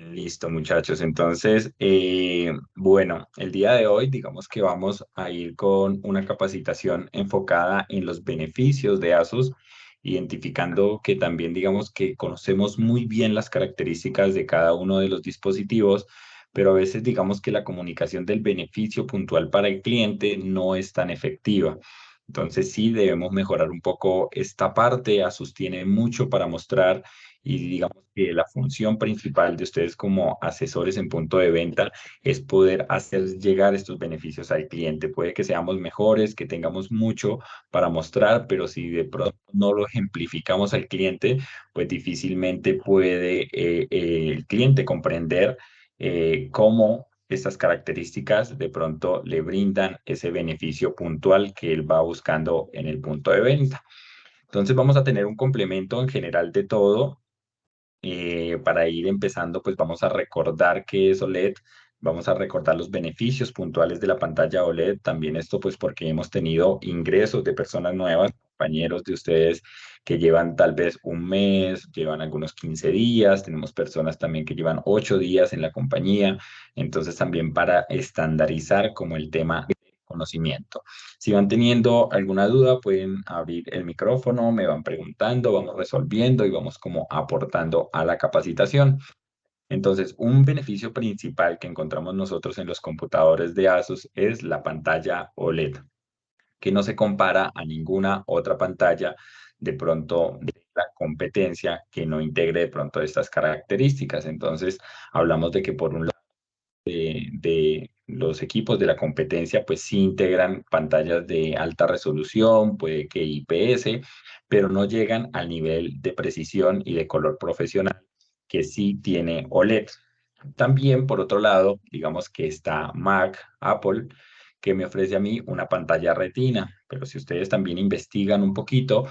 Listo, muchachos. Entonces, bueno, el día de hoy, digamos que vamos a ir con una capacitación enfocada en los beneficios de Asus, identificando que también, digamos que conocemos muy bien las características de cada uno de los dispositivos, pero a veces, digamos que la comunicación del beneficio puntual para el cliente no es tan efectiva. Entonces, sí debemos mejorar un poco esta parte. Asus tiene mucho para mostrar y digamos que la función principal de ustedes como asesores en punto de venta es poder hacer llegar estos beneficios al cliente. Puede que seamos mejores, que tengamos mucho para mostrar, pero si de pronto no lo ejemplificamos al cliente, pues difícilmente puede el cliente comprender cómo estas características de pronto le brindan ese beneficio puntual que él va buscando en el punto de venta. Entonces vamos a tener un complemento en general de todo. Para ir empezando, pues vamos a recordar qué es OLED, vamos a recordar los beneficios puntuales de la pantalla OLED, también esto pues porque hemos tenido ingresos de personas nuevas, compañeros de ustedes que llevan tal vez un mes, llevan algunos 15 días, tenemos personas también que llevan 8 días en la compañía, entonces también para estandarizar como el tema de conocimiento. Si van teniendo alguna duda, pueden abrir el micrófono, me van preguntando, vamos resolviendo y vamos como aportando a la capacitación. Entonces, un beneficio principal que encontramos nosotros en los computadores de Asus es la pantalla OLED, que no se compara a ninguna otra pantalla de pronto de la competencia que no integre de pronto estas características. Entonces, hablamos de que por un lado de los equipos de la competencia, pues sí integran pantallas de alta resolución, puede que IPS, pero no llegan al nivel de precisión y de color profesional que sí tiene OLED. También, por otro lado, digamos que está Mac, Apple, que me ofrece a mí una pantalla retina, pero si ustedes también investigan un poquito,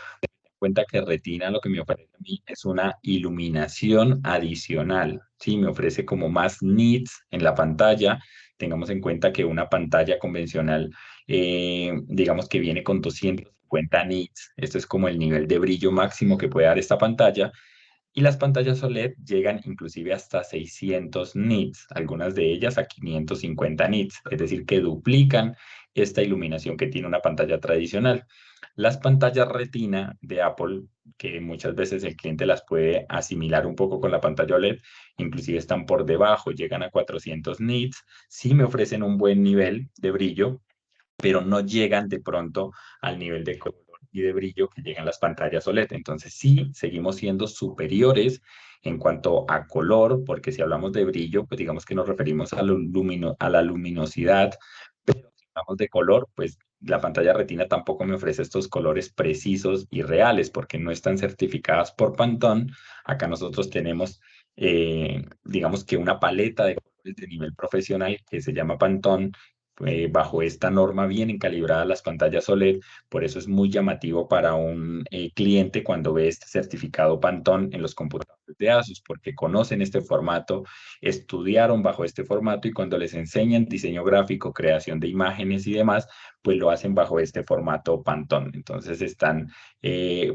cuenta que Retina lo que me ofrece a mí es una iluminación adicional, ¿sí? Me ofrece como más nits en la pantalla. Tengamos en cuenta que una pantalla convencional, digamos que viene con 250 nits. Esto es como el nivel de brillo máximo que puede dar esta pantalla. Y las pantallas OLED llegan inclusive hasta 600 nits, algunas de ellas a 550 nits, es decir, que duplican esta iluminación que tiene una pantalla tradicional. Las pantallas retina de Apple, que muchas veces el cliente las puede asimilar un poco con la pantalla OLED, inclusive están por debajo, llegan a 400 nits, sí me ofrecen un buen nivel de brillo, pero no llegan de pronto al nivel de color y de brillo que llegan las pantallas OLED. Entonces sí, seguimos siendo superiores en cuanto a color, porque si hablamos de brillo, pues digamos que nos referimos a la luminosidad, pero si hablamos de color, pues la pantalla retina tampoco me ofrece estos colores precisos y reales, porque no están certificadas por Pantone. Acá nosotros tenemos, digamos que una paleta de colores de nivel profesional que se llama Pantone, bajo esta norma vienen calibradas las pantallas OLED, por eso es muy llamativo para un cliente cuando ve este certificado Pantone en los computadores de Asus, porque conocen este formato, estudiaron bajo este formato y cuando les enseñan diseño gráfico, creación de imágenes y demás, pues lo hacen bajo este formato Pantone. Entonces están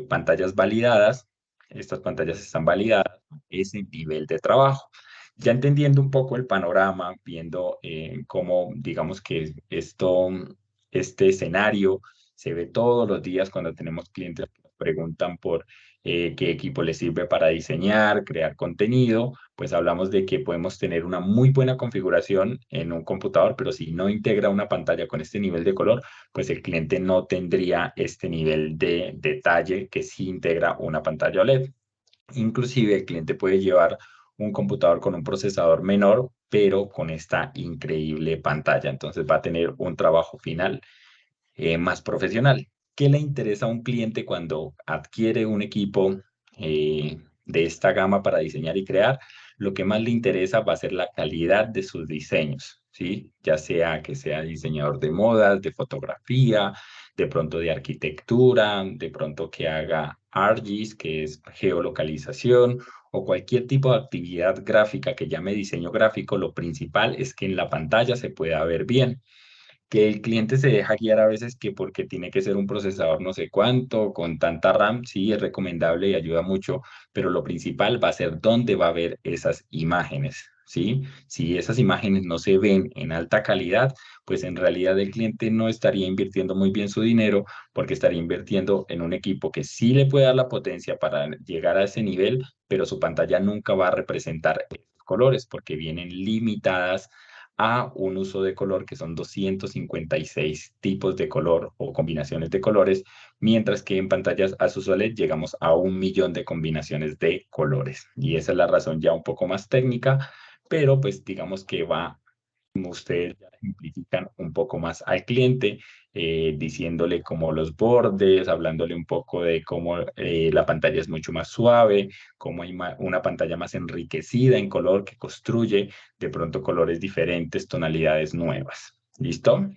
pantallas validadas, estas pantallas están validadas a ese nivel de trabajo. Ya entendiendo un poco el panorama, viendo cómo, digamos que este escenario se ve todos los días cuando tenemos clientes que nos preguntan por qué equipo les sirve para diseñar, crear contenido, pues hablamos de que podemos tener una muy buena configuración en un computador, pero si no integra una pantalla con este nivel de color, pues el cliente no tendría este nivel de detalle que sí integra una pantalla OLED. Inclusive el cliente puede llevar un computador con un procesador menor, pero con esta increíble pantalla. Entonces va a tener un trabajo final más profesional. ¿Qué le interesa a un cliente cuando adquiere un equipo de esta gama para diseñar y crear? Lo que más le interesa va a ser la calidad de sus diseños, ¿sí? Ya sea que sea diseñador de modas, de fotografía, de pronto de arquitectura, de pronto que haga ARGIS, que es geolocalización, o cualquier tipo de actividad gráfica que llame diseño gráfico, lo principal es que en la pantalla se pueda ver bien. Que el cliente se deja guiar a veces que porque tiene que ser un procesador no sé cuánto, con tanta RAM, sí, es recomendable y ayuda mucho, pero lo principal va a ser dónde va a ver esas imágenes, ¿sí? Si esas imágenes no se ven en alta calidad, pues en realidad el cliente no estaría invirtiendo muy bien su dinero porque estaría invirtiendo en un equipo que sí le puede dar la potencia para llegar a ese nivel, pero su pantalla nunca va a representar esos colores porque vienen limitadas a un uso de color que son 256 tipos de color o combinaciones de colores, mientras que en pantallas Asus OLED llegamos a 1 millón de combinaciones de colores. Y esa es la razón ya un poco más técnica, pero pues digamos que va, ustedes ya simplifican un poco más al cliente, diciéndole como los bordes, hablándole un poco de cómo la pantalla es mucho más suave, cómo hay una pantalla más enriquecida en color que construye de pronto colores diferentes, tonalidades nuevas. ¿Listo?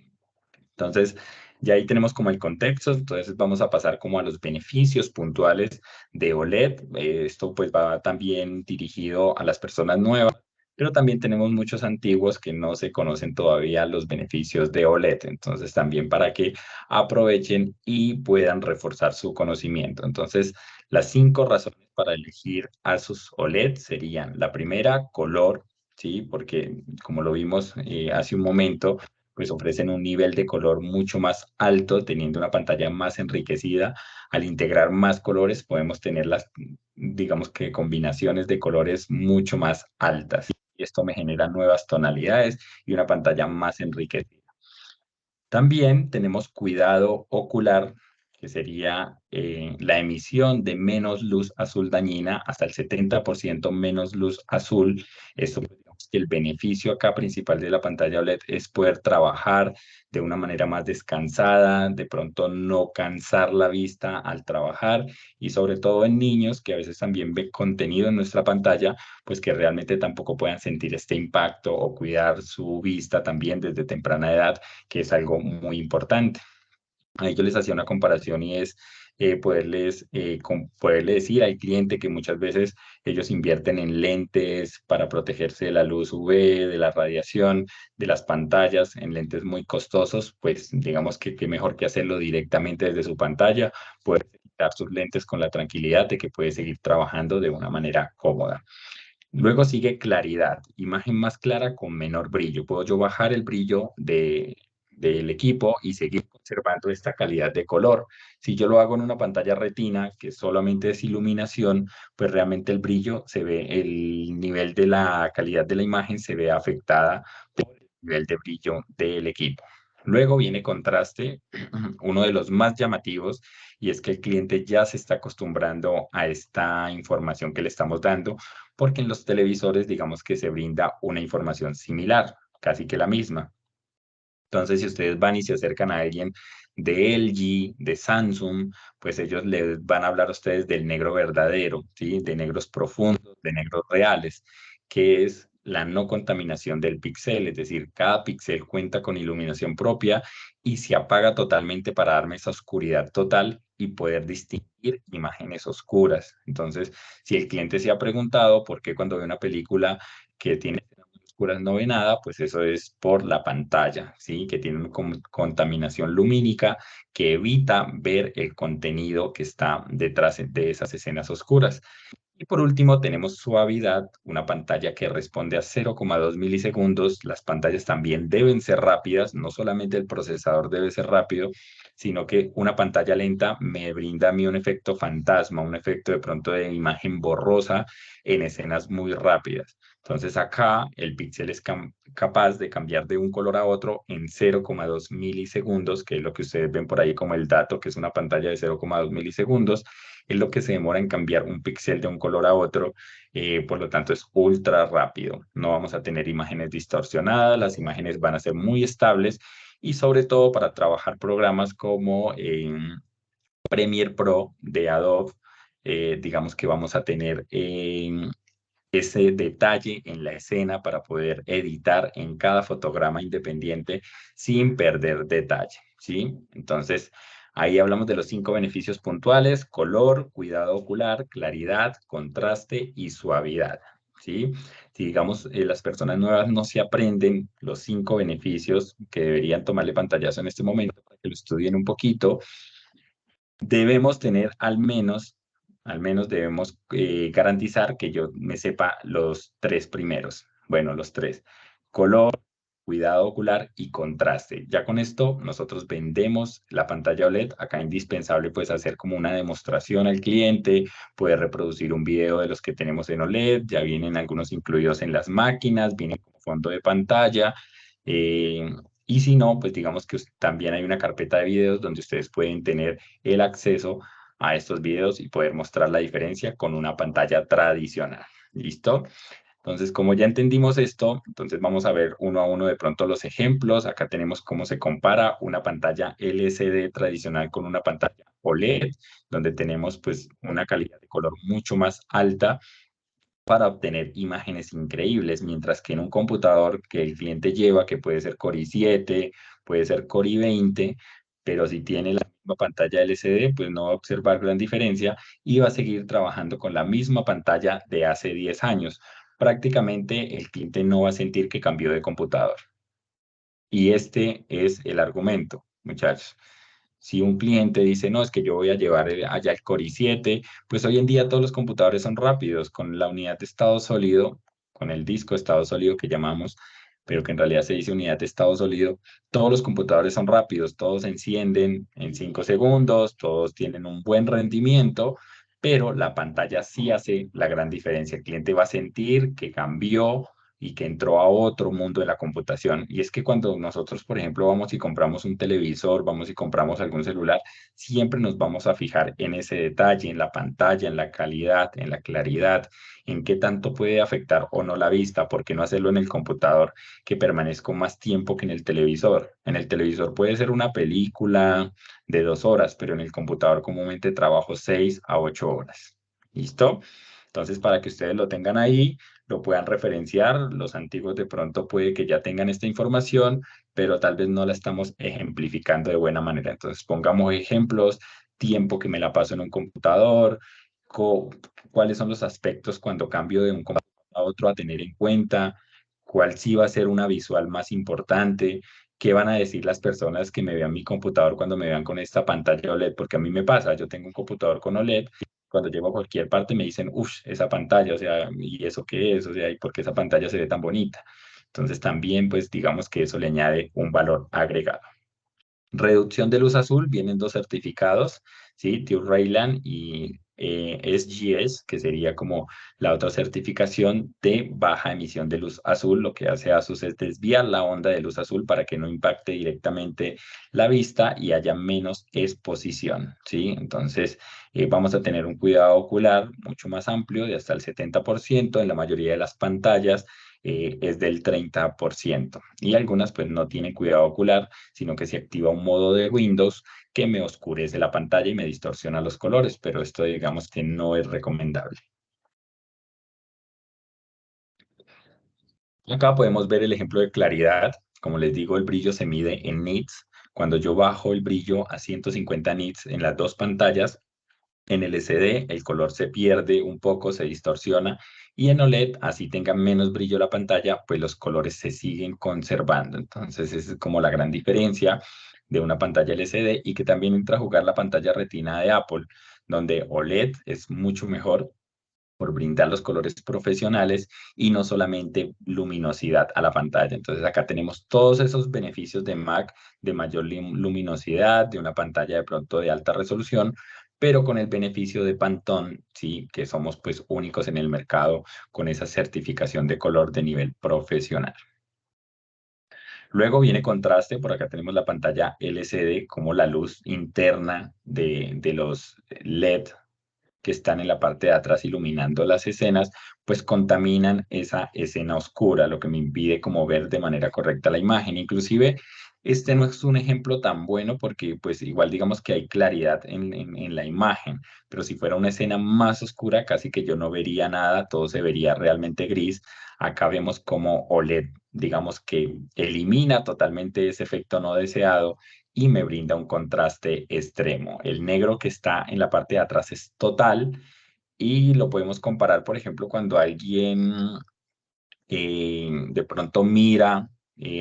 Entonces, ya ahí tenemos como el contexto, entonces vamos a pasar como a los beneficios puntuales de OLED. Esto pues va también dirigido a las personas nuevas, pero también tenemos muchos antiguos que no se conocen todavía los beneficios de OLED. Entonces, también para que aprovechen y puedan reforzar su conocimiento. Entonces, las 5 razones para elegir Asus OLED serían: la primera, color, ¿sí? Porque como lo vimos hace un momento, pues ofrecen un nivel de color mucho más alto, teniendo una pantalla más enriquecida. Al integrar más colores, podemos tener las, digamos que combinaciones de colores mucho más altas. Y esto me genera nuevas tonalidades y una pantalla más enriquecida. También tenemos cuidado ocular, que sería la emisión de menos luz azul dañina, hasta el 70% menos luz azul. Esto, pues, digamos que el beneficio acá principal de la pantalla OLED es poder trabajar de una manera más descansada, de pronto no cansar la vista al trabajar, y sobre todo en niños que a veces también ven contenido en nuestra pantalla, pues que realmente tampoco puedan sentir este impacto o cuidar su vista también desde temprana edad, que es algo muy importante. Ahí yo les hacía una comparación y es poderle decir al cliente que muchas veces ellos invierten en lentes para protegerse de la luz UV, de la radiación, de las pantallas, en lentes muy costosos, pues digamos que qué mejor que hacerlo directamente desde su pantalla, poder quitar sus lentes con la tranquilidad de que puede seguir trabajando de una manera cómoda. Luego sigue claridad, imagen más clara con menor brillo. Puedo yo bajar el brillo del equipo y seguir conservando esta calidad de color. Si yo lo hago en una pantalla retina, que solamente es iluminación, pues realmente el brillo se ve, el nivel de la calidad de la imagen se ve afectada por el nivel de brillo del equipo. Luego viene contraste, uno de los más llamativos, y es que el cliente ya se está acostumbrando a esta información que le estamos dando, porque en los televisores digamos que se brinda una información similar, casi que la misma. Entonces, si ustedes van y se acercan a alguien de LG, de Samsung, pues ellos les van a hablar a ustedes del negro verdadero, ¿sí? De negros profundos, de negros reales, que es la no contaminación del píxel, es decir, cada píxel cuenta con iluminación propia y se apaga totalmente para darme esa oscuridad total y poder distinguir imágenes oscuras. Entonces, si el cliente se ha preguntado por qué cuando ve una película que tiene oscuras no ve nada, pues eso es por la pantalla, ¿sí? Que tiene una contaminación lumínica que evita ver el contenido que está detrás de esas escenas oscuras. Y por último, tenemos suavidad, una pantalla que responde a 0,2 milisegundos. Las pantallas también deben ser rápidas, no solamente el procesador debe ser rápido, sino que una pantalla lenta me brinda a mí un efecto fantasma, un efecto de pronto de imagen borrosa en escenas muy rápidas. Entonces acá el píxel es capaz de cambiar de un color a otro en 0,2 milisegundos, que es lo que ustedes ven por ahí como el dato, que es una pantalla de 0,2 milisegundos, es lo que se demora en cambiar un píxel de un color a otro. Por lo tanto es ultra rápido. No vamos a tener imágenes distorsionadas, las imágenes van a ser muy estables, y sobre todo para trabajar programas como Premiere Pro de Adobe, digamos que vamos a tener ese detalle en la escena para poder editar en cada fotograma independiente sin perder detalle, ¿sí? Entonces, ahí hablamos de los 5 beneficios puntuales: color, cuidado ocular, claridad, contraste y suavidad. ¿sí? Si digamos las personas nuevas no se aprenden los 5 beneficios que deberían tomarle pantallazo en este momento, para que lo estudien un poquito, debemos tener al menos debemos garantizar que yo me sepa los 3 primeros. Bueno, los tres: color, cuidado ocular y contraste. Ya con esto nosotros vendemos la pantalla OLED. Acá indispensable pues hacer como una demostración al cliente, poder reproducir un video de los que tenemos en OLED, ya vienen algunos incluidos en las máquinas, vienen como fondo de pantalla. eh, y si no, pues digamos que también hay una carpeta de videos donde ustedes pueden tener el acceso a estos videos y poder mostrar la diferencia con una pantalla tradicional. ¿Listo? Entonces, como ya entendimos esto, entonces vamos a ver uno a uno de pronto los ejemplos. Acá tenemos cómo se compara una pantalla LCD tradicional con una pantalla OLED, donde tenemos pues una calidad de color mucho más alta para obtener imágenes increíbles, mientras que en un computador que el cliente lleva, que puede ser Core i7, puede ser Core i20, pero si tiene la misma pantalla LCD, pues no va a observar gran diferencia y va a seguir trabajando con la misma pantalla de hace 10 años. Prácticamente el cliente no va a sentir que cambió de computador. Y este es el argumento, muchachos. Si un cliente dice, no, es que yo voy a llevar allá el Core i7, pues hoy en día todos los computadores son rápidos, con la unidad de estado sólido, con el disco de estado sólido que llamamos, pero que en realidad se dice unidad de estado sólido, todos los computadores son rápidos, todos se encienden en 5 segundos, todos tienen un buen rendimiento, pero la pantalla sí hace la gran diferencia. El cliente va a sentir que cambió y que entró a otro mundo de la computación. Y es que cuando nosotros, por ejemplo, vamos y compramos un televisor, vamos y compramos algún celular, siempre nos vamos a fijar en ese detalle, en la pantalla, en la calidad, en la claridad, en qué tanto puede afectar o no la vista. ¿Por qué no hacerlo en el computador, que permanezca más tiempo que en el televisor? En el televisor puede ser una película de 2 horas, pero en el computador comúnmente trabajo 6 a 8 horas. ¿Listo? Entonces, para que ustedes lo tengan ahí, lo puedan referenciar. Los antiguos de pronto puede que ya tengan esta información, pero tal vez no la estamos ejemplificando de buena manera. Entonces, pongamos ejemplos: tiempo que me la paso en un computador, co- cuáles son los aspectos cuando cambio de un computador a otro a tener en cuenta, cuál sí va a ser una visual más importante. ¿Qué van a decir las personas que me vean mi computador cuando me vean con esta pantalla OLED? Porque a mí me pasa, yo tengo un computador con OLED, cuando llego a cualquier parte me dicen, uff, esa pantalla, o sea, ¿y eso qué es? O sea, ¿y por qué esa pantalla se ve tan bonita? Entonces también, pues digamos que eso le añade un valor agregado. Reducción de luz azul, vienen 2 certificados, ¿sí? TÜV-Rheinland y SGS, que sería como la otra certificación de baja emisión de luz azul. Lo que hace ASUS es desviar la onda de luz azul para que no impacte directamente la vista y haya menos exposición, ¿sí? Entonces, vamos a tener un cuidado ocular mucho más amplio, de hasta el 70%. En la mayoría de las pantallas es del 30%. Y algunas pues no tienen cuidado ocular, sino que se activa un modo de Windows que me oscurece la pantalla y me distorsiona los colores, pero esto digamos que no es recomendable. Acá podemos ver el ejemplo de claridad. Como les digo, el brillo se mide en nits. Cuando yo bajo el brillo a 150 nits en las dos pantallas, en el LCD el color se pierde un poco, se distorsiona, y en OLED, así tenga menos brillo la pantalla, pues los colores se siguen conservando. Entonces, esa es como la gran diferencia de una pantalla LCD, y que también entra a jugar la pantalla Retina de Apple, donde OLED es mucho mejor por brindar los colores profesionales y no solamente luminosidad a la pantalla. Entonces acá tenemos todos esos beneficios de Mac, de mayor luminosidad, de una pantalla de pronto de alta resolución, pero con el beneficio de Pantone, sí, que somos pues únicos en el mercado con esa certificación de color de nivel profesional. Luego viene contraste. Por acá tenemos la pantalla LCD, como la luz interna de los LED que están en la parte de atrás iluminando las escenas, pues contaminan esa escena oscura, lo que me impide como ver de manera correcta la imagen. Inclusive, este no es un ejemplo tan bueno porque pues igual digamos que hay claridad en la imagen, pero si fuera una escena más oscura, casi que yo no vería nada, todo se vería realmente gris. Acá vemos como OLED, digamos que elimina totalmente ese efecto no deseado y me brinda un contraste extremo. El negro que está en la parte de atrás es total y lo podemos comparar, por ejemplo, cuando alguien de pronto mira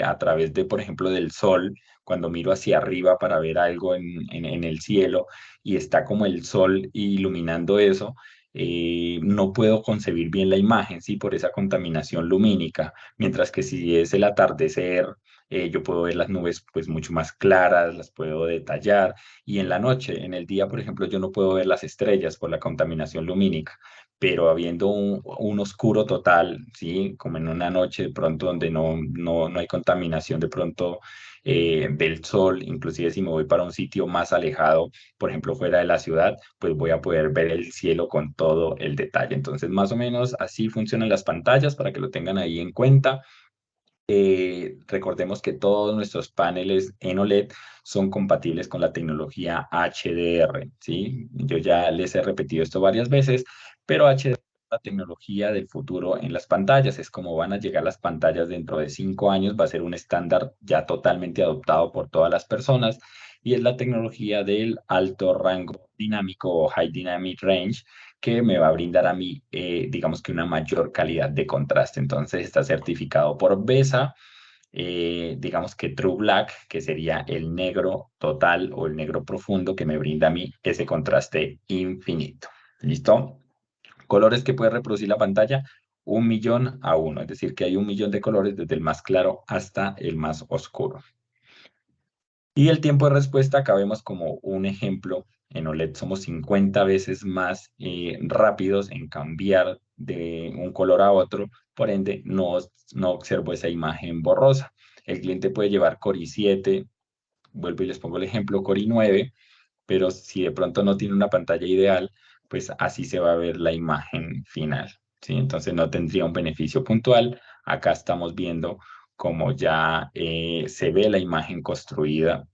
a través de, por ejemplo, del sol, cuando miro hacia arriba para ver algo en el cielo y está como el sol iluminando eso, no puedo concebir bien la imagen, ¿sí? Por esa contaminación lumínica, mientras que si es el atardecer, yo puedo ver las nubes pues mucho más claras, las puedo detallar, y en la noche, en el día, por ejemplo, yo no puedo ver las estrellas por la contaminación lumínica, pero habiendo un oscuro total, ¿sí? Como en una noche de pronto donde no hay contaminación de pronto del sol, inclusive si me voy para un sitio más alejado, por ejemplo, fuera de la ciudad, pues voy a poder ver el cielo con todo el detalle. Entonces, más o menos así funcionan las pantallas para que lo tengan ahí en cuenta. Recordemos que todos nuestros paneles en OLED son compatibles con la tecnología HDR, ¿sí? Yo ya les he repetido esto varias veces, pero HDR es la tecnología del futuro en las pantallas. Es como van a llegar las pantallas dentro de 5 años, va a ser un estándar ya totalmente adoptado por todas las personas y es la tecnología del alto rango dinámico o High Dynamic Range que me va a brindar a mí, digamos que una mayor calidad de contraste. Entonces está certificado por BESA, digamos que True Black, que sería el negro total o el negro profundo que me brinda a mí ese contraste infinito. ¿Listo? Colores que puede reproducir la pantalla, 1.000.000 a 1, es decir, que hay 1.000.000 de colores desde el más claro hasta el más oscuro. Y el tiempo de respuesta, acá vemos como un ejemplo, en OLED somos 50 veces más rápidos en cambiar de un color a otro, por ende no observo esa imagen borrosa. El cliente puede llevar Core i7, vuelvo y les pongo el ejemplo, Core i9, pero si de pronto no tiene una pantalla ideal, pues así se va a ver la imagen final, ¿sí? Entonces no tendría un beneficio puntual. Acá estamos viendo cómo ya se ve la imagen construida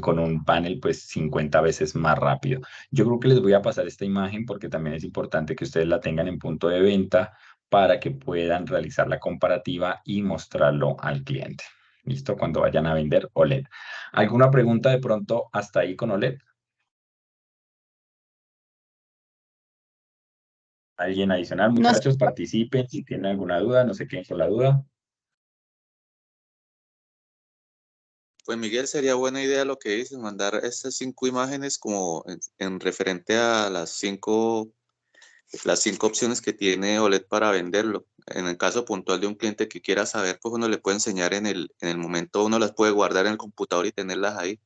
con un panel pues 50 veces más rápido. Yo creo que les voy a pasar esta imagen porque también es importante que ustedes la tengan en punto de venta para que puedan realizar la comparativa y mostrarlo al cliente. ¿Listo? Cuando vayan a vender OLED. ¿Alguna pregunta de pronto hasta ahí con OLED? ¿Alguien adicional? Nos, Muchachos, participen si tienen alguna duda, no se queden con la duda. Pues Miguel, sería buena idea lo que dices, mandar estas 5 imágenes como en referente a las cinco opciones que tiene OLED para venderlo. En el caso puntual de un cliente que quiera saber, pues uno le puede enseñar en el momento, uno las puede guardar en el computador y tenerlas ahí.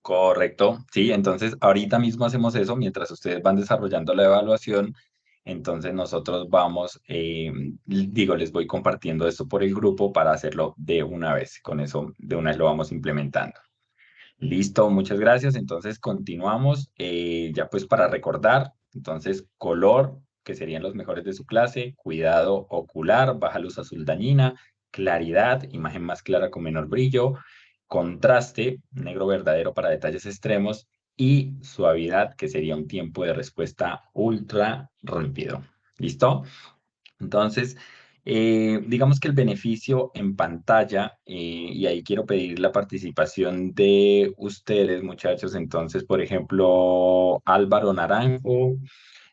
Correcto, sí, entonces ahorita mismo hacemos eso mientras ustedes van desarrollando la evaluación, entonces nosotros vamos, digo, les voy compartiendo esto por el grupo para hacerlo de una vez, con eso de una vez lo vamos implementando. Listo, muchas gracias, entonces continuamos, ya pues para recordar, entonces color, que serían los mejores de su clase, cuidado ocular, baja luz azul dañina, claridad, imagen más clara con menor brillo, contraste, negro verdadero para detalles extremos y suavidad, que sería un tiempo de respuesta ultra rápido. ¿Listo? Entonces, digamos que el beneficio en pantalla, y ahí quiero pedir la participación de ustedes, muchachos. Entonces, por ejemplo, Álvaro Naranjo,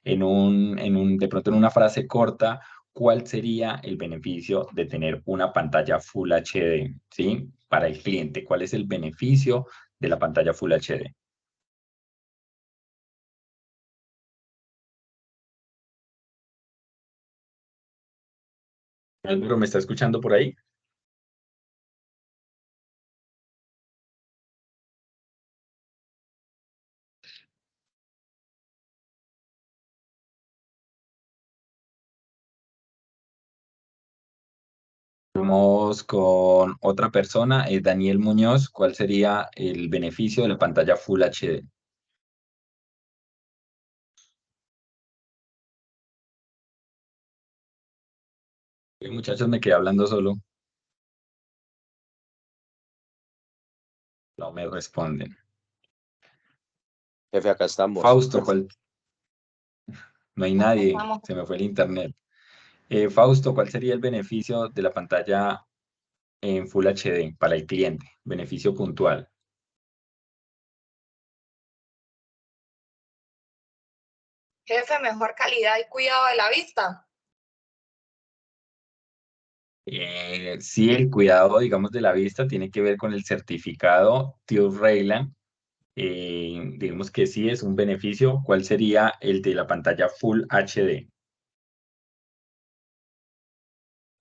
de pronto en una frase corta, ¿cuál sería el beneficio de tener una pantalla Full HD, ¿sí? Para el cliente, ¿cuál es el beneficio de la pantalla Full HD? Álvaro, ¿me está escuchando por ahí? Vamos con otra persona, Daniel Muñoz. ¿Cuál sería el beneficio de la pantalla Full HD? Muchachos, me quedé hablando solo. No me responden. Jefe, acá estamos. Fausto, ¿cuál? No hay acá nadie. estamos. Se me fue el internet. Fausto, ¿cuál sería el beneficio de la pantalla en Full HD para el cliente? Beneficio puntual. Jefe, mejor calidad y cuidado de la vista. Sí, el cuidado, digamos, de la vista tiene que ver con el certificado TÜV-Rheinland. Digamos que sí es un beneficio. ¿Cuál sería el de la pantalla Full HD?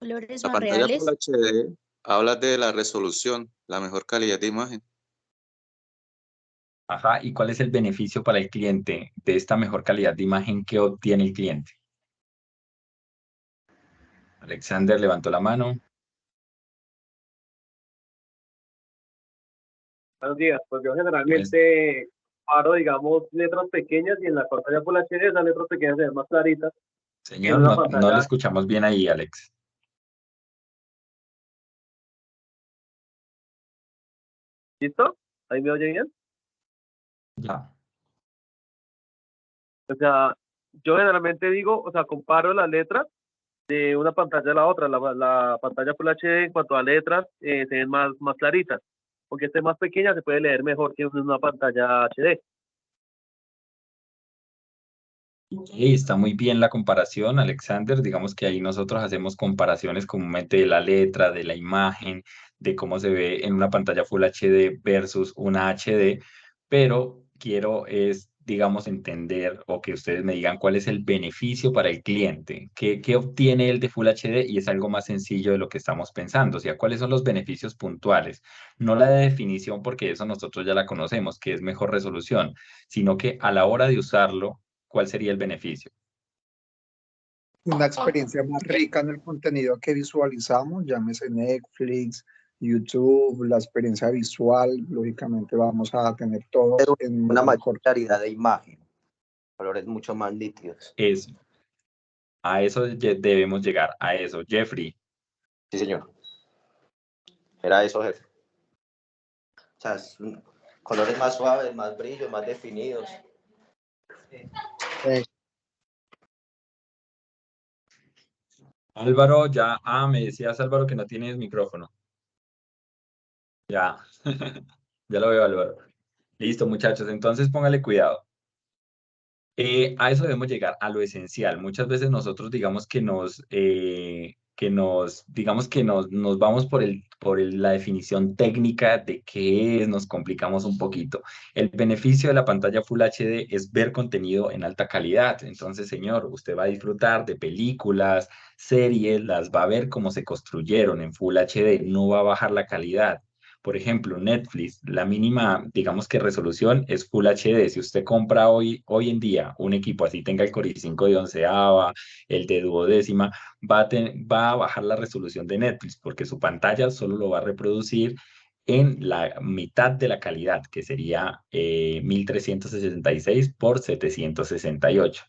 Colores La más pantalla Full reales. HD habla de la resolución, la mejor calidad de imagen. Ajá, ¿y cuál es el beneficio para el cliente de esta mejor calidad de imagen que obtiene el cliente? Alexander levantó la mano. Buenos días, pues yo Pues, generalmente paro, digamos, letras pequeñas y en la pantalla Full HD esas letras pequeñas se ven más claritas que en señor, una no le pantalla. escuchamos bien ahí, Alex. ¿Listo? ¿Ahí me oye bien? Ya. O sea, yo generalmente digo, o sea, comparo las letras de una pantalla a la otra. La pantalla Full HD en cuanto a letras se ven más claritas, porque esta es más pequeña, se puede leer mejor que en una pantalla HD. Sí, está muy bien la comparación, Alexander. Digamos que ahí nosotros hacemos comparaciones comúnmente de la letra, de la imagen, de cómo se ve en una pantalla Full HD versus una HD, pero quiero es, digamos, entender o que ustedes me digan cuál es el beneficio para el cliente, qué obtiene él de Full HD y es algo más sencillo de lo que estamos pensando, o sea, cuáles son los beneficios puntuales, no la de definición porque eso nosotros ya la conocemos, que es mejor resolución, sino que a la hora de usarlo, ¿cuál sería el beneficio? Una experiencia más rica en el contenido que visualizamos, llámese Netflix, YouTube, la experiencia visual, lógicamente vamos a tener todo en Una mayor mejor. claridad de imagen, colores mucho más nítidos. Eso, a eso debemos llegar, a eso. Jeffrey, Sí, señor. Era eso, jefe. O sea, colores más suaves, más brillos, más definidos. Álvaro, ya, me decías Álvaro que no tienes micrófono. Ya, ya lo veo Álvaro. Listo, muchachos, entonces póngale cuidado. A eso debemos llegar, a lo esencial. Muchas veces nosotros digamos digamos que nos vamos la definición técnica de qué es, nos complicamos un poquito. El beneficio de la pantalla Full HD es ver contenido en alta calidad. Entonces, señor, usted va a disfrutar de películas, series, las va a ver cómo se construyeron en Full HD, no va a bajar la calidad. Por ejemplo, Netflix, la mínima, digamos que resolución es Full HD. Si usted compra hoy en día un equipo así, tenga el Core i5 de onceava, el de duodécima, va a bajar la resolución de Netflix porque su pantalla solo lo va a reproducir en la mitad de la calidad, que sería 1366 por 768.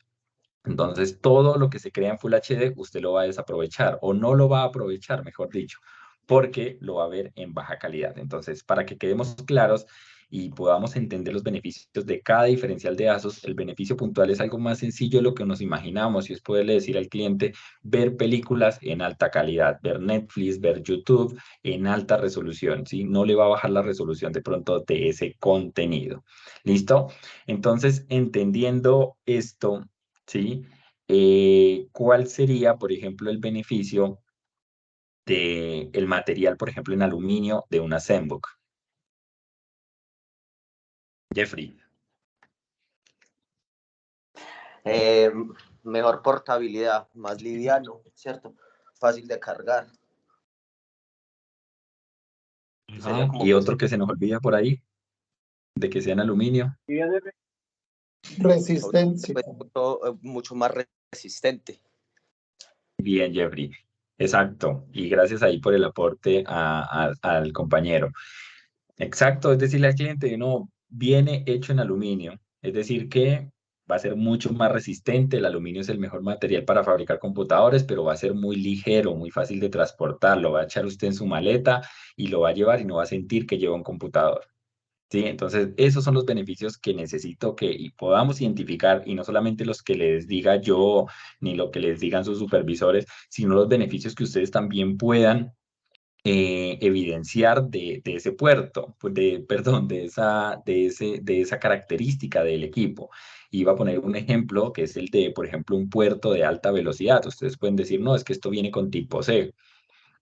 Entonces, todo lo que se crea en Full HD, usted lo va a desaprovechar o no lo va a aprovechar, mejor dicho, porque lo va a ver en baja calidad. Entonces, para que quedemos claros y podamos entender los beneficios de cada diferencial de ASUS, el beneficio puntual es algo más sencillo de lo que nos imaginamos y es poderle decir al cliente ver películas en alta calidad, ver Netflix, ver YouTube en alta resolución, ¿sí? No le va a bajar la resolución de pronto de ese contenido. ¿Listo? Entonces, entendiendo esto, ¿sí? ¿Cuál sería, por ejemplo, el beneficio de el material, por ejemplo, en aluminio de una Zenbook? Jeffrey. Eh, Mejor portabilidad, más liviano, ¿cierto? Fácil de cargar. Sería como Y otro que se nos olvida por ahí, de que sea en aluminio. ¿Sí viene? Resistencia. pues, mucho más resistente. Bien, Jeffrey. Exacto. Y gracias ahí por el aporte al compañero. Exacto, es decirle al cliente, no, viene hecho en aluminio, es decir, que va a ser mucho más resistente, el aluminio es el mejor material para fabricar computadores, pero va a ser muy ligero, muy fácil de transportar, lo va a echar usted en su maleta y lo va a llevar y no va a sentir que lleva un computador. ¿Sí? Entonces, esos son los beneficios que necesito que podamos identificar y no solamente los que les diga yo ni lo que les digan sus supervisores, sino los beneficios que ustedes también puedan evidenciar de ese puerto, pues perdón, de esa característica del equipo. Iba a poner un ejemplo que es el de, por ejemplo, un puerto de alta velocidad. Ustedes pueden decir, no, es que esto viene con tipo C,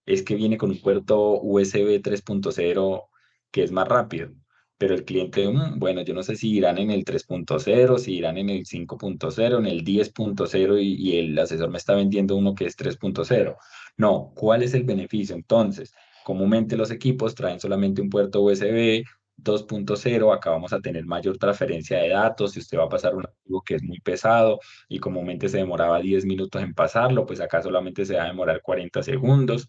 es que viene con un puerto USB 3.0 que es más rápido. Pero el cliente, bueno, yo no sé si irán en el 3.0, si irán en el 5.0, en el 10.0 y el asesor me está vendiendo uno que es 3.0. No, ¿cuál es el beneficio? Entonces, comúnmente los equipos traen solamente un puerto USB 2.0, acá vamos a tener mayor transferencia de datos, si usted va a pasar un archivo que es muy pesado y comúnmente se demoraba 10 minutos en pasarlo, pues acá solamente se va a demorar 40 segundos.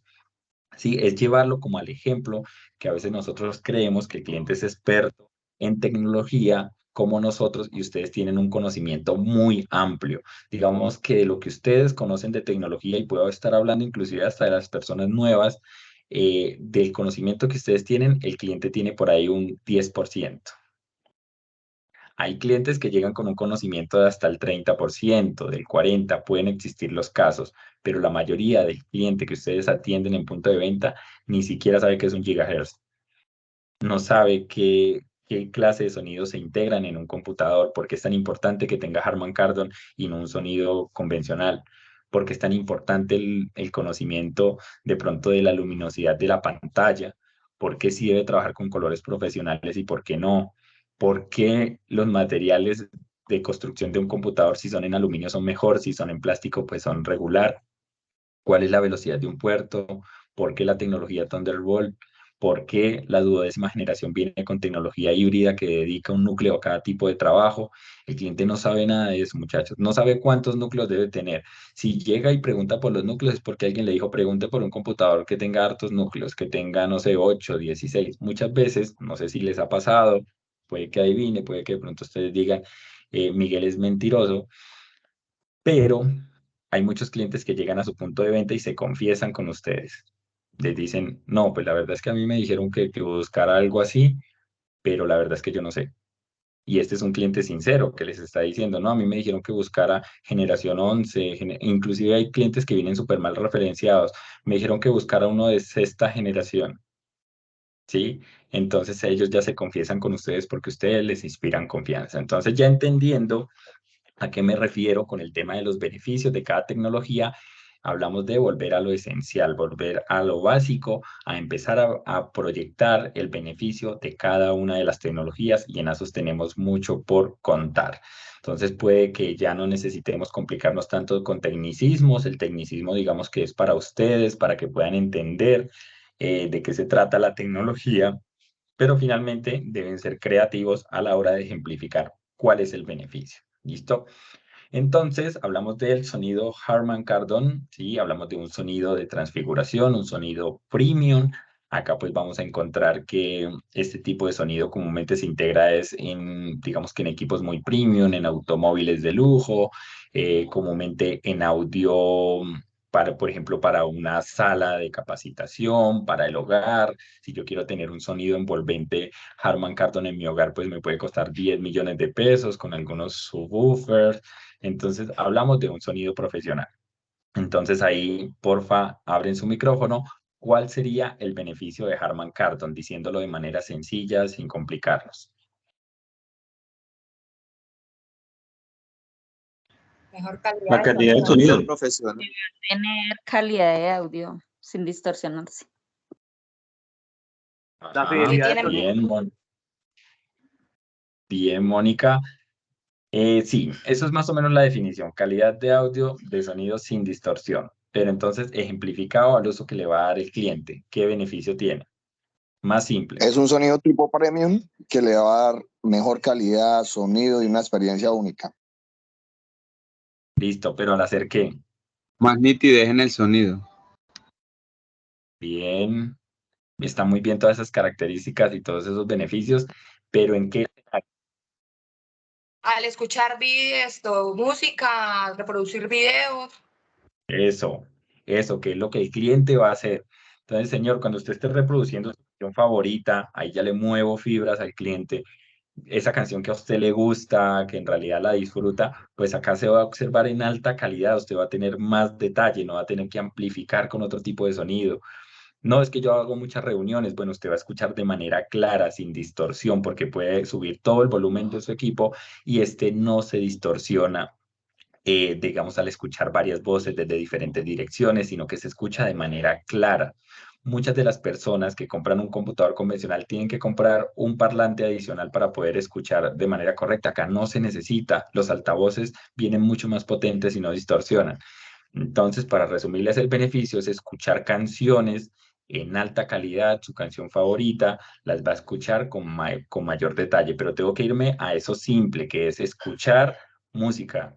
Sí, es llevarlo como al ejemplo que a veces nosotros creemos que el cliente es experto en tecnología como nosotros y ustedes tienen un conocimiento muy amplio. Digamos que de lo que ustedes conocen de tecnología y puedo estar hablando inclusive hasta de las personas nuevas, del conocimiento que ustedes tienen, el cliente tiene por ahí un 10%. Hay clientes que llegan con un conocimiento de hasta el 30%, del 40%, pueden existir los casos, pero la mayoría del cliente que ustedes atienden en punto de venta ni siquiera sabe qué es un gigahertz, no sabe qué clase de sonidos se integran en un computador, por qué es tan importante que tenga Harman Kardon y no un sonido convencional, porque es tan importante el conocimiento de pronto de la luminosidad de la pantalla, por qué sí debe trabajar con colores profesionales y por qué no, por qué los materiales de construcción de un computador, si son en aluminio, son mejor, si son en plástico, pues son regular, cuál es la velocidad de un puerto, por qué la tecnología Thunderbolt, por qué la duodécima generación viene con tecnología híbrida que dedica un núcleo a cada tipo de trabajo. El cliente no sabe nada de eso, muchachos. No sabe cuántos núcleos debe tener. Si llega y pregunta por los núcleos es porque alguien le dijo, pregunte por un computador que tenga hartos núcleos, que tenga, no sé, 8, 16. Muchas veces, no sé si les ha pasado, puede que adivine, puede que de pronto ustedes digan, Miguel es mentiroso, pero hay muchos clientes que llegan a su punto de venta y se confiesan con ustedes. Les dicen, no, pues la verdad es que a mí me dijeron que buscara algo así, pero la verdad es que yo no sé. Y este es un cliente sincero que les está diciendo, no, a mí me dijeron que buscara generación 11, inclusive hay clientes que vienen súper mal referenciados, me dijeron que buscara uno de sexta generación, ¿sí? Entonces ellos ya se confiesan con ustedes porque ustedes les inspiran confianza. Entonces ya entendiendo ¿a qué me refiero con el tema de los beneficios de cada tecnología? Hablamos de volver a lo esencial, volver a lo básico, a empezar a proyectar el beneficio de cada una de las tecnologías y en ASUS tenemos mucho por contar. Entonces puede que ya no necesitemos complicarnos tanto con tecnicismos. El tecnicismo digamos que es para ustedes, para que puedan entender de qué se trata la tecnología, pero finalmente deben ser creativos a la hora de ejemplificar cuál es el beneficio. ¿Listo? Entonces, hablamos del sonido Harman Kardon, ¿sí? Hablamos de un sonido de transfiguración, un sonido premium. Acá pues vamos a encontrar que este tipo de sonido comúnmente se integra es en, digamos que en equipos muy premium, en automóviles de lujo, comúnmente en audio para, por ejemplo, para una sala de capacitación, para el hogar. Si yo quiero tener un sonido envolvente Harman Kardon en mi hogar, pues me puede costar 10 millones de pesos con algunos subwoofers. Entonces, hablamos de un sonido profesional. Entonces, ahí, porfa, abren su micrófono. ¿Cuál sería el beneficio de Harman Kardon? Diciéndolo de manera sencilla, sin complicarnos. Mejor calidad La de calidad del sonido. sonido. Profesional. Tener calidad de audio sin distorsionarse. La Ajá, fidelidad del tiene- sonido. Bien, Mónica. Sí, eso es más o menos la definición, calidad de audio de sonido sin distorsión. Pero entonces, ejemplificado al uso que le va a dar el cliente, ¿qué beneficio tiene? Más simple. Es un sonido tipo premium que le va a dar mejor calidad, sonido y una experiencia única. Listo, pero al hacer qué? Más nitidez en el sonido. Bien, está muy bien todas esas características y todos esos beneficios, pero ¿en qué? Al escuchar música, reproducir videos. Eso, que es lo que el cliente va a hacer. Entonces, señor, cuando usted esté reproduciendo su canción favorita, ahí ya le muevo fibras al cliente, esa canción que a usted le gusta, que en realidad la disfruta, pues acá se va a observar en alta calidad, usted va a tener más detalle, no va a tener que amplificar con otro tipo de sonido. No, es que yo hago muchas reuniones. Bueno, usted va a escuchar de manera clara, sin distorsión, porque puede subir todo el volumen de su equipo y este no se distorsiona, digamos, al escuchar varias voces desde diferentes direcciones, sino que se escucha de manera clara. Muchas de las personas que compran un computador convencional tienen que comprar un parlante adicional para poder escuchar de manera correcta. Acá no se necesita. Los altavoces vienen mucho más potentes y no distorsionan. Entonces, para resumirles, el beneficio es escuchar canciones en alta calidad, su canción favorita, las va a escuchar con mayor detalle, pero tengo que irme a eso simple, que es escuchar música,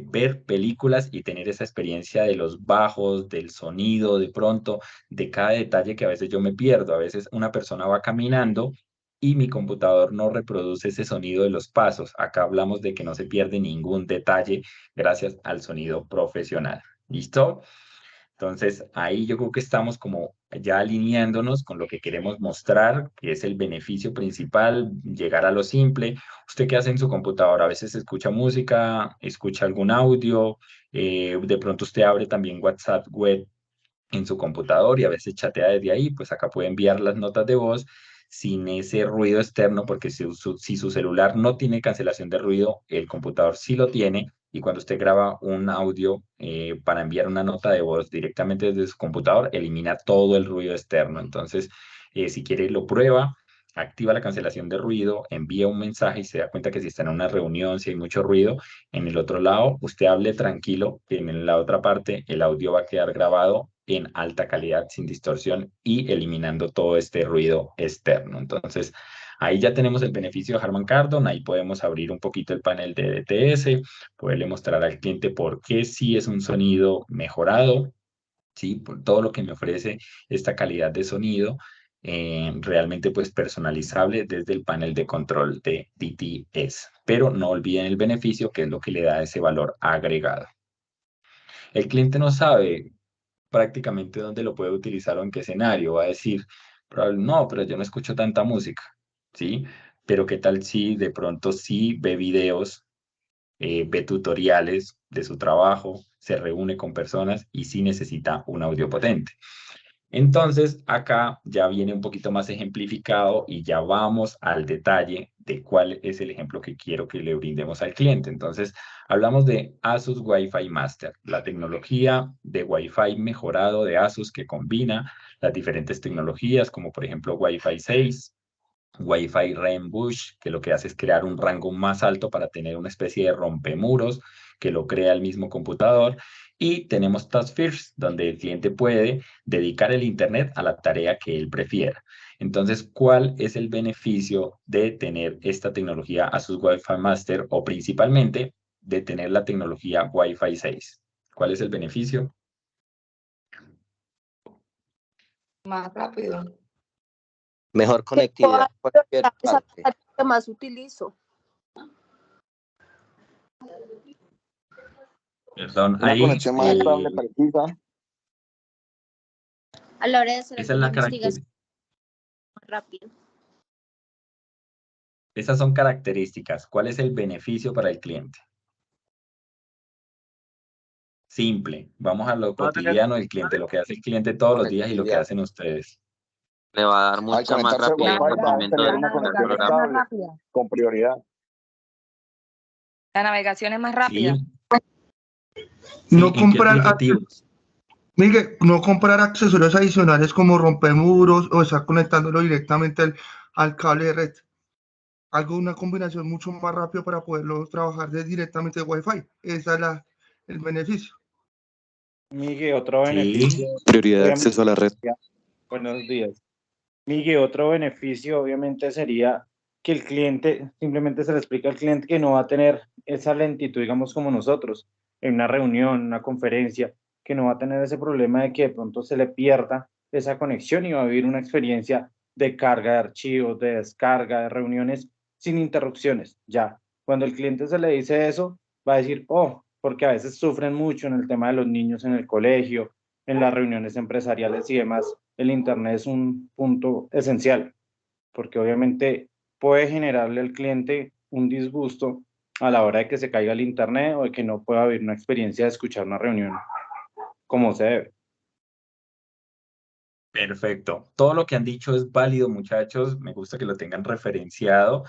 ver películas y tener esa experiencia de los bajos, del sonido, de pronto, de cada detalle que a veces yo me pierdo. A veces una persona va caminando y mi computador no reproduce ese sonido de los pasos. Acá hablamos de que no se pierde ningún detalle gracias al sonido profesional. ¿Listo? Entonces, ahí yo creo que estamos como ya alineándonos con lo que queremos mostrar, que es el beneficio principal, llegar a lo simple. ¿Usted qué hace en su computadora? A veces escucha música, escucha algún audio, de pronto usted abre también WhatsApp web en su computador y a veces chatea desde ahí, pues acá puede enviar las notas de voz sin ese ruido externo, porque si su celular no tiene cancelación de ruido, el computador sí lo tiene, y cuando usted graba un audio para enviar una nota de voz directamente desde su computador, elimina todo el ruido externo. Entonces, si quiere, lo prueba. Activa la cancelación de ruido, envía un mensaje y se da cuenta que si está en una reunión, si hay mucho ruido, en el otro lado, usted hable tranquilo, que en la otra parte el audio va a quedar grabado en alta calidad, sin distorsión y eliminando todo este ruido externo. Entonces, ahí ya tenemos el beneficio de Harman Kardon, ahí podemos abrir un poquito el panel de DTS, poderle mostrar al cliente por qué sí es un sonido mejorado, ¿sí? Por todo lo que me ofrece esta calidad de sonido, realmente pues personalizable desde el panel de control de DTS. Pero no olviden el beneficio, que es lo que le da ese valor agregado. El cliente no sabe prácticamente dónde lo puede utilizar o en qué escenario. Va a decir, no, pero yo no escucho tanta música, ¿sí? Pero qué tal si de pronto sí ve videos, ve tutoriales de su trabajo, se reúne con personas y sí necesita un audio potente. Entonces, acá ya viene un poquito más ejemplificado y ya vamos al detalle de cuál es el ejemplo que quiero que le brindemos al cliente. Entonces, hablamos de Asus Wi-Fi Master, la tecnología de Wi-Fi mejorado de Asus que combina las diferentes tecnologías, como por ejemplo Wi-Fi 6, Wi-Fi Rainbush, que lo que hace es crear un rango más alto para tener una especie de rompemuros que lo crea el mismo computador. Y tenemos Task First, donde el cliente puede dedicar el Internet a la tarea que él prefiera. Entonces, ¿cuál es el beneficio de tener esta tecnología Asus Wi-Fi Master o principalmente de tener la tecnología Wi-Fi 6? ¿Cuál es el beneficio? Más rápido. Mejor conectividad a cualquier Esa parte. que más utilizo. Perdón, Una ahí conexión más estable, precisa. A la hora de hacer esa es alguna la investigación característica. más rápido. Esas son características. ¿Cuál es el beneficio para el cliente? Simple. Vamos a lo Va a tener, cotidiano del cliente, lo que hace el cliente todos los días y lo que Conectividad. hacen ustedes. Le va a dar Al mucha más conectarse al rapidez Wi-Fi al va a momento tener de una descargar el conexión programa. estable con prioridad. La navegación es más rápida. Sí, No ¿en qué comprar, aplicativos? Miguel, no comprar accesorios adicionales como rompemuros o estar conectándolo directamente al cable de red. Algo, una combinación mucho más rápido para poderlo trabajar directamente de Wi-Fi. Ese es el beneficio. Miguel, otro Sí, beneficio, Prioridad de obviamente, acceso a la red. buenos días. Miguel, otro beneficio obviamente sería que el cliente, simplemente se le explica al cliente que no va a tener esa lentitud, digamos, como nosotros, en una reunión, una conferencia, que no va a tener ese problema de que de pronto se le pierda esa conexión y va a vivir una experiencia de carga de archivos, de descarga, de reuniones sin interrupciones. Ya, cuando el cliente se le dice eso, va a decir, oh, porque a veces sufren mucho en el tema de los niños en el colegio, en las reuniones empresariales y demás. El Internet es un punto esencial, porque obviamente puede generarle al cliente un disgusto a la hora de que se caiga el Internet o de que no pueda haber una experiencia de escuchar una reunión como se debe. Perfecto. Todo lo que han dicho es válido, muchachos. Me gusta que lo tengan referenciado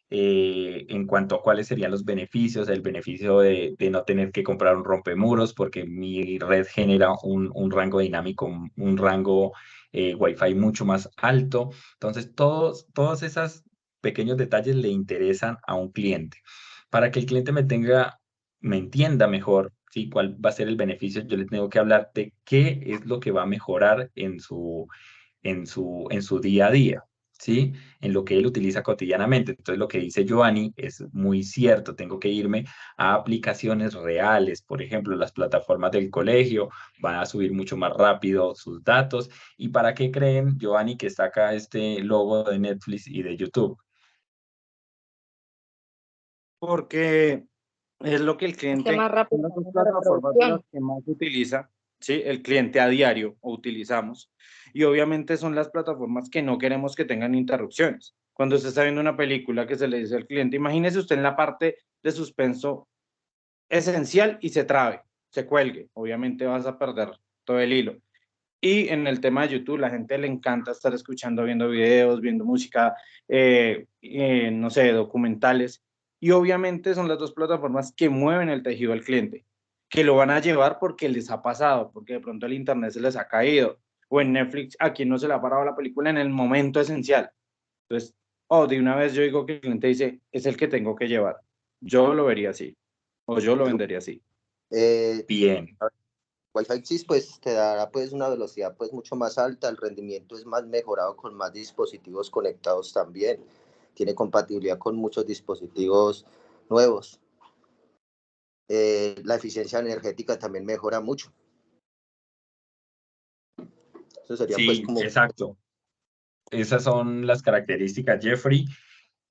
en cuanto a cuáles serían los beneficios. El beneficio de no tener que comprar un rompemuros porque mi red genera un rango dinámico, un rango Wi-Fi mucho más alto. Entonces, todos esos pequeños detalles le interesan a un cliente. Para que el cliente me entienda mejor, ¿sí? ¿Cuál va a ser el beneficio? Yo le tengo que hablar de qué es lo que va a mejorar en su día a día, ¿sí? En lo que él utiliza cotidianamente. Entonces, lo que dice Giovanni es muy cierto. Tengo que irme a aplicaciones reales. Por ejemplo, las plataformas del colegio van a subir mucho más rápido sus datos. ¿Y para qué creen, Giovanni, que está acá este logo de Netflix y de YouTube? Porque es lo que el Es que cliente, más rápido una de las también la plataformas de las reproducción. que más utiliza, ¿sí? El cliente a diario o utilizamos. Y obviamente son las plataformas que no queremos que tengan interrupciones. Cuando usted está viendo una película que se le dice al cliente, imagínese usted en la parte de suspenso esencial y se trabe, se cuelgue. Obviamente vas a perder todo el hilo. Y en el tema de YouTube, la gente le encanta estar escuchando, viendo videos, viendo música, no sé, documentales. Y obviamente son las dos plataformas que mueven el tejido al cliente, que lo van a llevar porque les ha pasado, porque de pronto el internet se les ha caído. O en Netflix, a quien no se le ha parado la película en el momento esencial. Entonces, de una vez yo digo que el cliente dice, es el que tengo que llevar. Yo lo vería así, o yo lo vendería así. Bien. Wi-Fi 6 pues te dará pues una velocidad pues mucho más alta, el rendimiento es más mejorado con más dispositivos conectados también, tiene compatibilidad con muchos dispositivos nuevos. La eficiencia energética también mejora mucho. Eso sería pues Sí, como... exacto. Esas son las características, Jeffrey,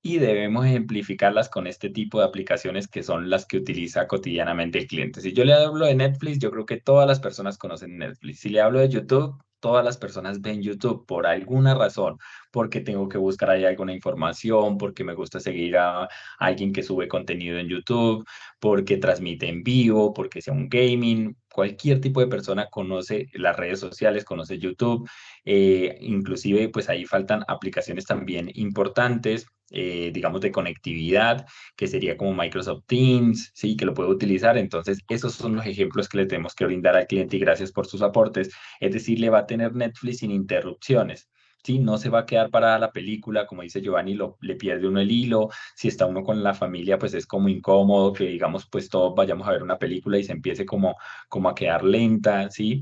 y debemos ejemplificarlas con este tipo de aplicaciones que son las que utiliza cotidianamente el cliente. Si yo le hablo de Netflix, yo creo que todas las personas conocen Netflix. Si le hablo de YouTube, todas las personas ven YouTube por alguna razón, porque tengo que buscar ahí alguna información, porque me gusta seguir a alguien que sube contenido en YouTube, porque transmite en vivo, porque sea un gaming. Cualquier tipo de persona conoce las redes sociales, conoce YouTube. Inclusive, pues ahí faltan aplicaciones también importantes, digamos, de conectividad, que sería como Microsoft Teams, sí, que lo puede utilizar. Entonces, esos son los ejemplos que le tenemos que brindar al cliente y gracias por sus aportes. Es decir, le va a tener Netflix sin interrupciones. Sí, no se va a quedar parada la película, como dice Giovanni, le pierde uno el hilo. Si está uno con la familia, pues es como incómodo que, digamos, pues todos vayamos a ver una película y se empiece como a quedar lenta, ¿sí?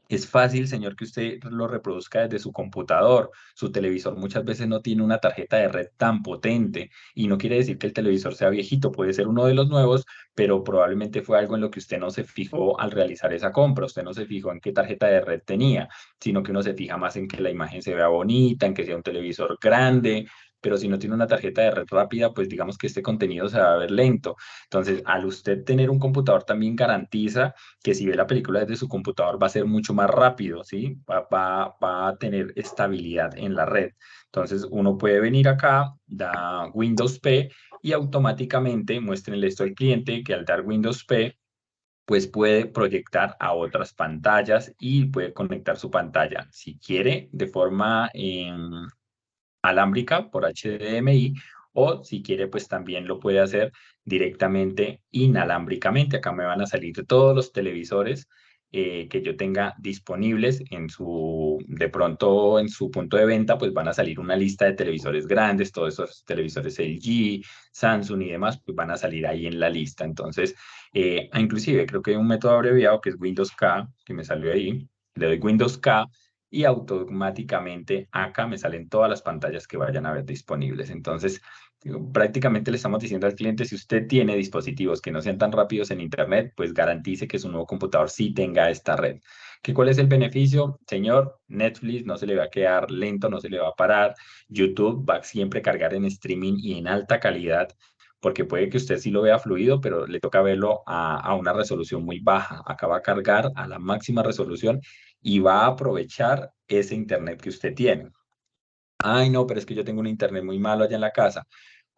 Es fácil, señor, que usted lo reproduzca desde su computador. Su televisor muchas veces no tiene una tarjeta de red tan potente y no quiere decir que el televisor sea viejito, puede ser uno de los nuevos, pero probablemente fue algo en lo que usted no se fijó al realizar esa compra. Usted no se fijó en qué tarjeta de red tenía, sino que uno se fija más en que la imagen se vea bonita, en que sea un televisor grande. Pero si no tiene una tarjeta de red rápida, pues digamos que este contenido se va a ver lento. Entonces, al usted tener un computador también garantiza que si ve la película desde su computador va a ser mucho más rápido, ¿sí? Va a tener estabilidad en la red. Entonces, uno puede venir acá, da Windows P y automáticamente muéstrenle esto al cliente que al dar Windows P, pues puede proyectar a otras pantallas y puede conectar su pantalla, si quiere, de forma alámbrica por HDMI o si quiere, pues también lo puede hacer directamente inalámbricamente. Acá me van a salir todos los televisores que yo tenga disponibles de pronto en su punto de venta, pues van a salir una lista de televisores grandes, todos esos televisores LG, Samsung y demás, pues van a salir ahí en la lista. Entonces, inclusive creo que hay un método abreviado que es Windows K, que me salió ahí. Le doy Windows K y automáticamente acá me salen todas las pantallas que vayan a ver disponibles. Entonces, prácticamente le estamos diciendo al cliente, si usted tiene dispositivos que no sean tan rápidos en Internet, pues garantice que su nuevo computador sí tenga esta red. ¿Cuál es el beneficio? Señor, Netflix no se le va a quedar lento, no se le va a parar. YouTube va a siempre cargar en streaming y en alta calidad, porque puede que usted sí lo vea fluido, pero le toca verlo a una resolución muy baja. Acá va a cargar a la máxima resolución y va a aprovechar ese internet que usted tiene. Ay, no, pero es que yo tengo un internet muy malo allá en la casa.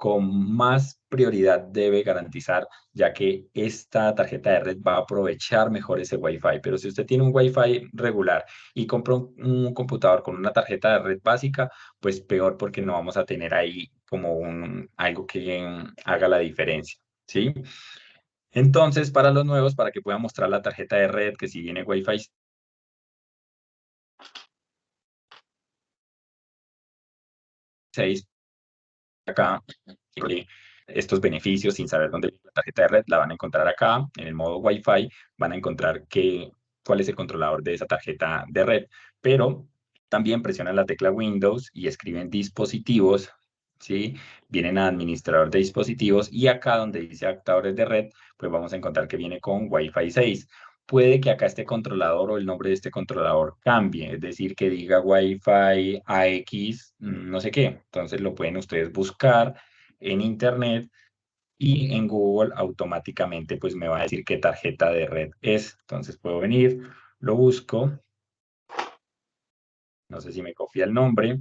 con más prioridad debe garantizar, ya que esta tarjeta de red va a aprovechar mejor ese Wi-Fi. Pero si usted tiene un Wi-Fi regular y compra un computador con una tarjeta de red básica, pues peor, porque no vamos a tener ahí como algo que haga la diferencia, ¿sí? Entonces, para los nuevos, para que puedan mostrar la tarjeta de red, que si viene Wi-Fi 6, acá, estos beneficios sin saber dónde viene la tarjeta de red, la van a encontrar acá, en el modo Wi-Fi, van a encontrar cuál es el controlador de esa tarjeta de red, pero también presionan la tecla Windows y escriben dispositivos, ¿sí? Vienen a administrador de dispositivos y acá donde dice adaptadores de red, pues vamos a encontrar que viene con Wi-Fi 6. Puede que acá este controlador o el nombre de este controlador cambie, es decir, que diga Wi-Fi AX, no sé qué. Entonces lo pueden ustedes buscar en internet y en Google automáticamente pues me va a decir qué tarjeta de red es. Entonces puedo venir, lo busco. No sé si me copia el nombre.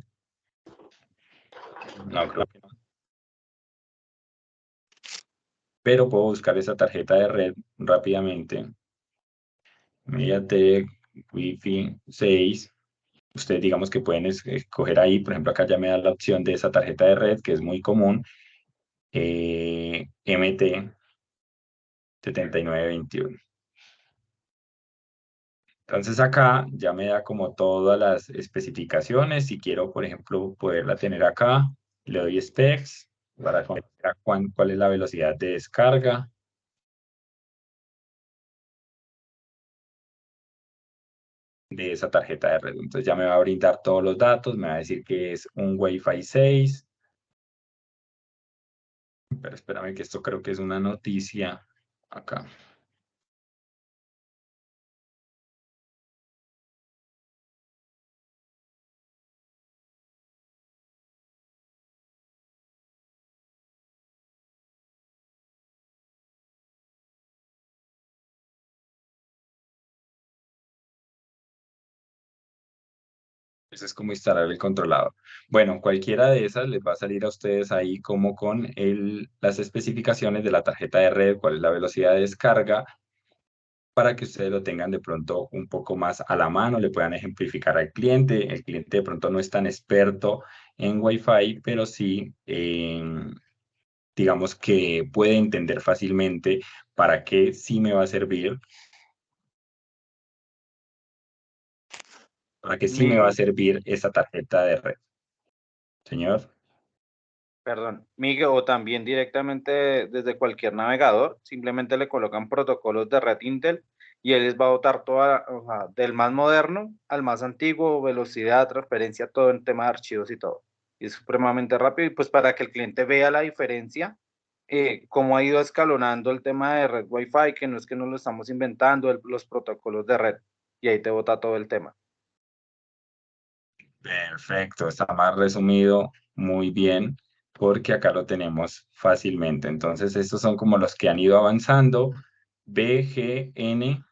No, creo que no. Pero puedo buscar esa tarjeta de red rápidamente. MediaTek Wi-Fi 6. Ustedes digamos que pueden escoger ahí, por ejemplo, acá ya me da la opción de esa tarjeta de red, que es muy común, MT 7921. Entonces acá ya me da como todas las especificaciones. Si quiero, por ejemplo, poderla tener acá, le doy specs para conocer cuál es la velocidad de descarga. De esa tarjeta de red. Entonces ya me va a brindar todos los datos, me va a decir que es un Wi-Fi 6. Pero espérame que esto creo que es una noticia acá. Eso es como instalar el controlador. Bueno, cualquiera de esas les va a salir a ustedes ahí como con las especificaciones de la tarjeta de red, cuál es la velocidad de descarga, para que ustedes lo tengan de pronto un poco más a la mano, le puedan ejemplificar al cliente. El cliente de pronto no es tan experto en Wi-Fi, pero sí, digamos que puede entender fácilmente para qué sí me va a servir. Para que sí me va a servir esa tarjeta de red. Señor. Perdón, Miguel, o también directamente desde cualquier navegador, simplemente le colocan protocolos de red Intel y él les va a botar toda, o sea, del más moderno al más antiguo, velocidad, transferencia, todo en tema de archivos y todo. Y es supremamente rápido y pues para que el cliente vea la diferencia, cómo ha ido escalonando el tema de red Wi-Fi, que no es que nos lo estamos inventando, los protocolos de red, y ahí te bota todo el tema. Perfecto, está más resumido, muy bien, porque acá lo tenemos fácilmente. Entonces, estos son como los que han ido avanzando. BGN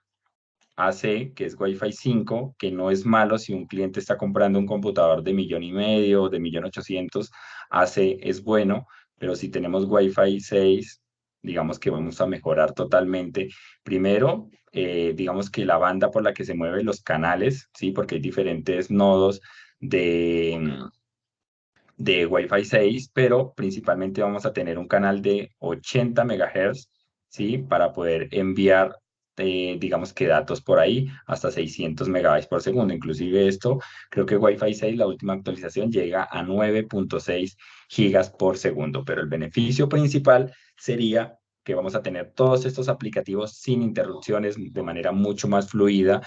AC, que es Wi-Fi 5, que no es malo si un cliente está comprando un computador de 1.500.000, de 1.800.000, AC es bueno, pero si tenemos Wi-Fi 6, digamos que vamos a mejorar totalmente. Primero, digamos que la banda por la que se mueven los canales, ¿sí? Porque hay diferentes nodos de Wi-Fi 6, pero principalmente vamos a tener un canal de 80 MHz, ¿sí? Para poder enviar, digamos que datos por ahí hasta 600 megabytes por segundo. Inclusive esto, creo que Wi-Fi 6, la última actualización, llega a 9.6 gigas por segundo, pero el beneficio principal sería que vamos a tener todos estos aplicativos sin interrupciones, de manera mucho más fluida,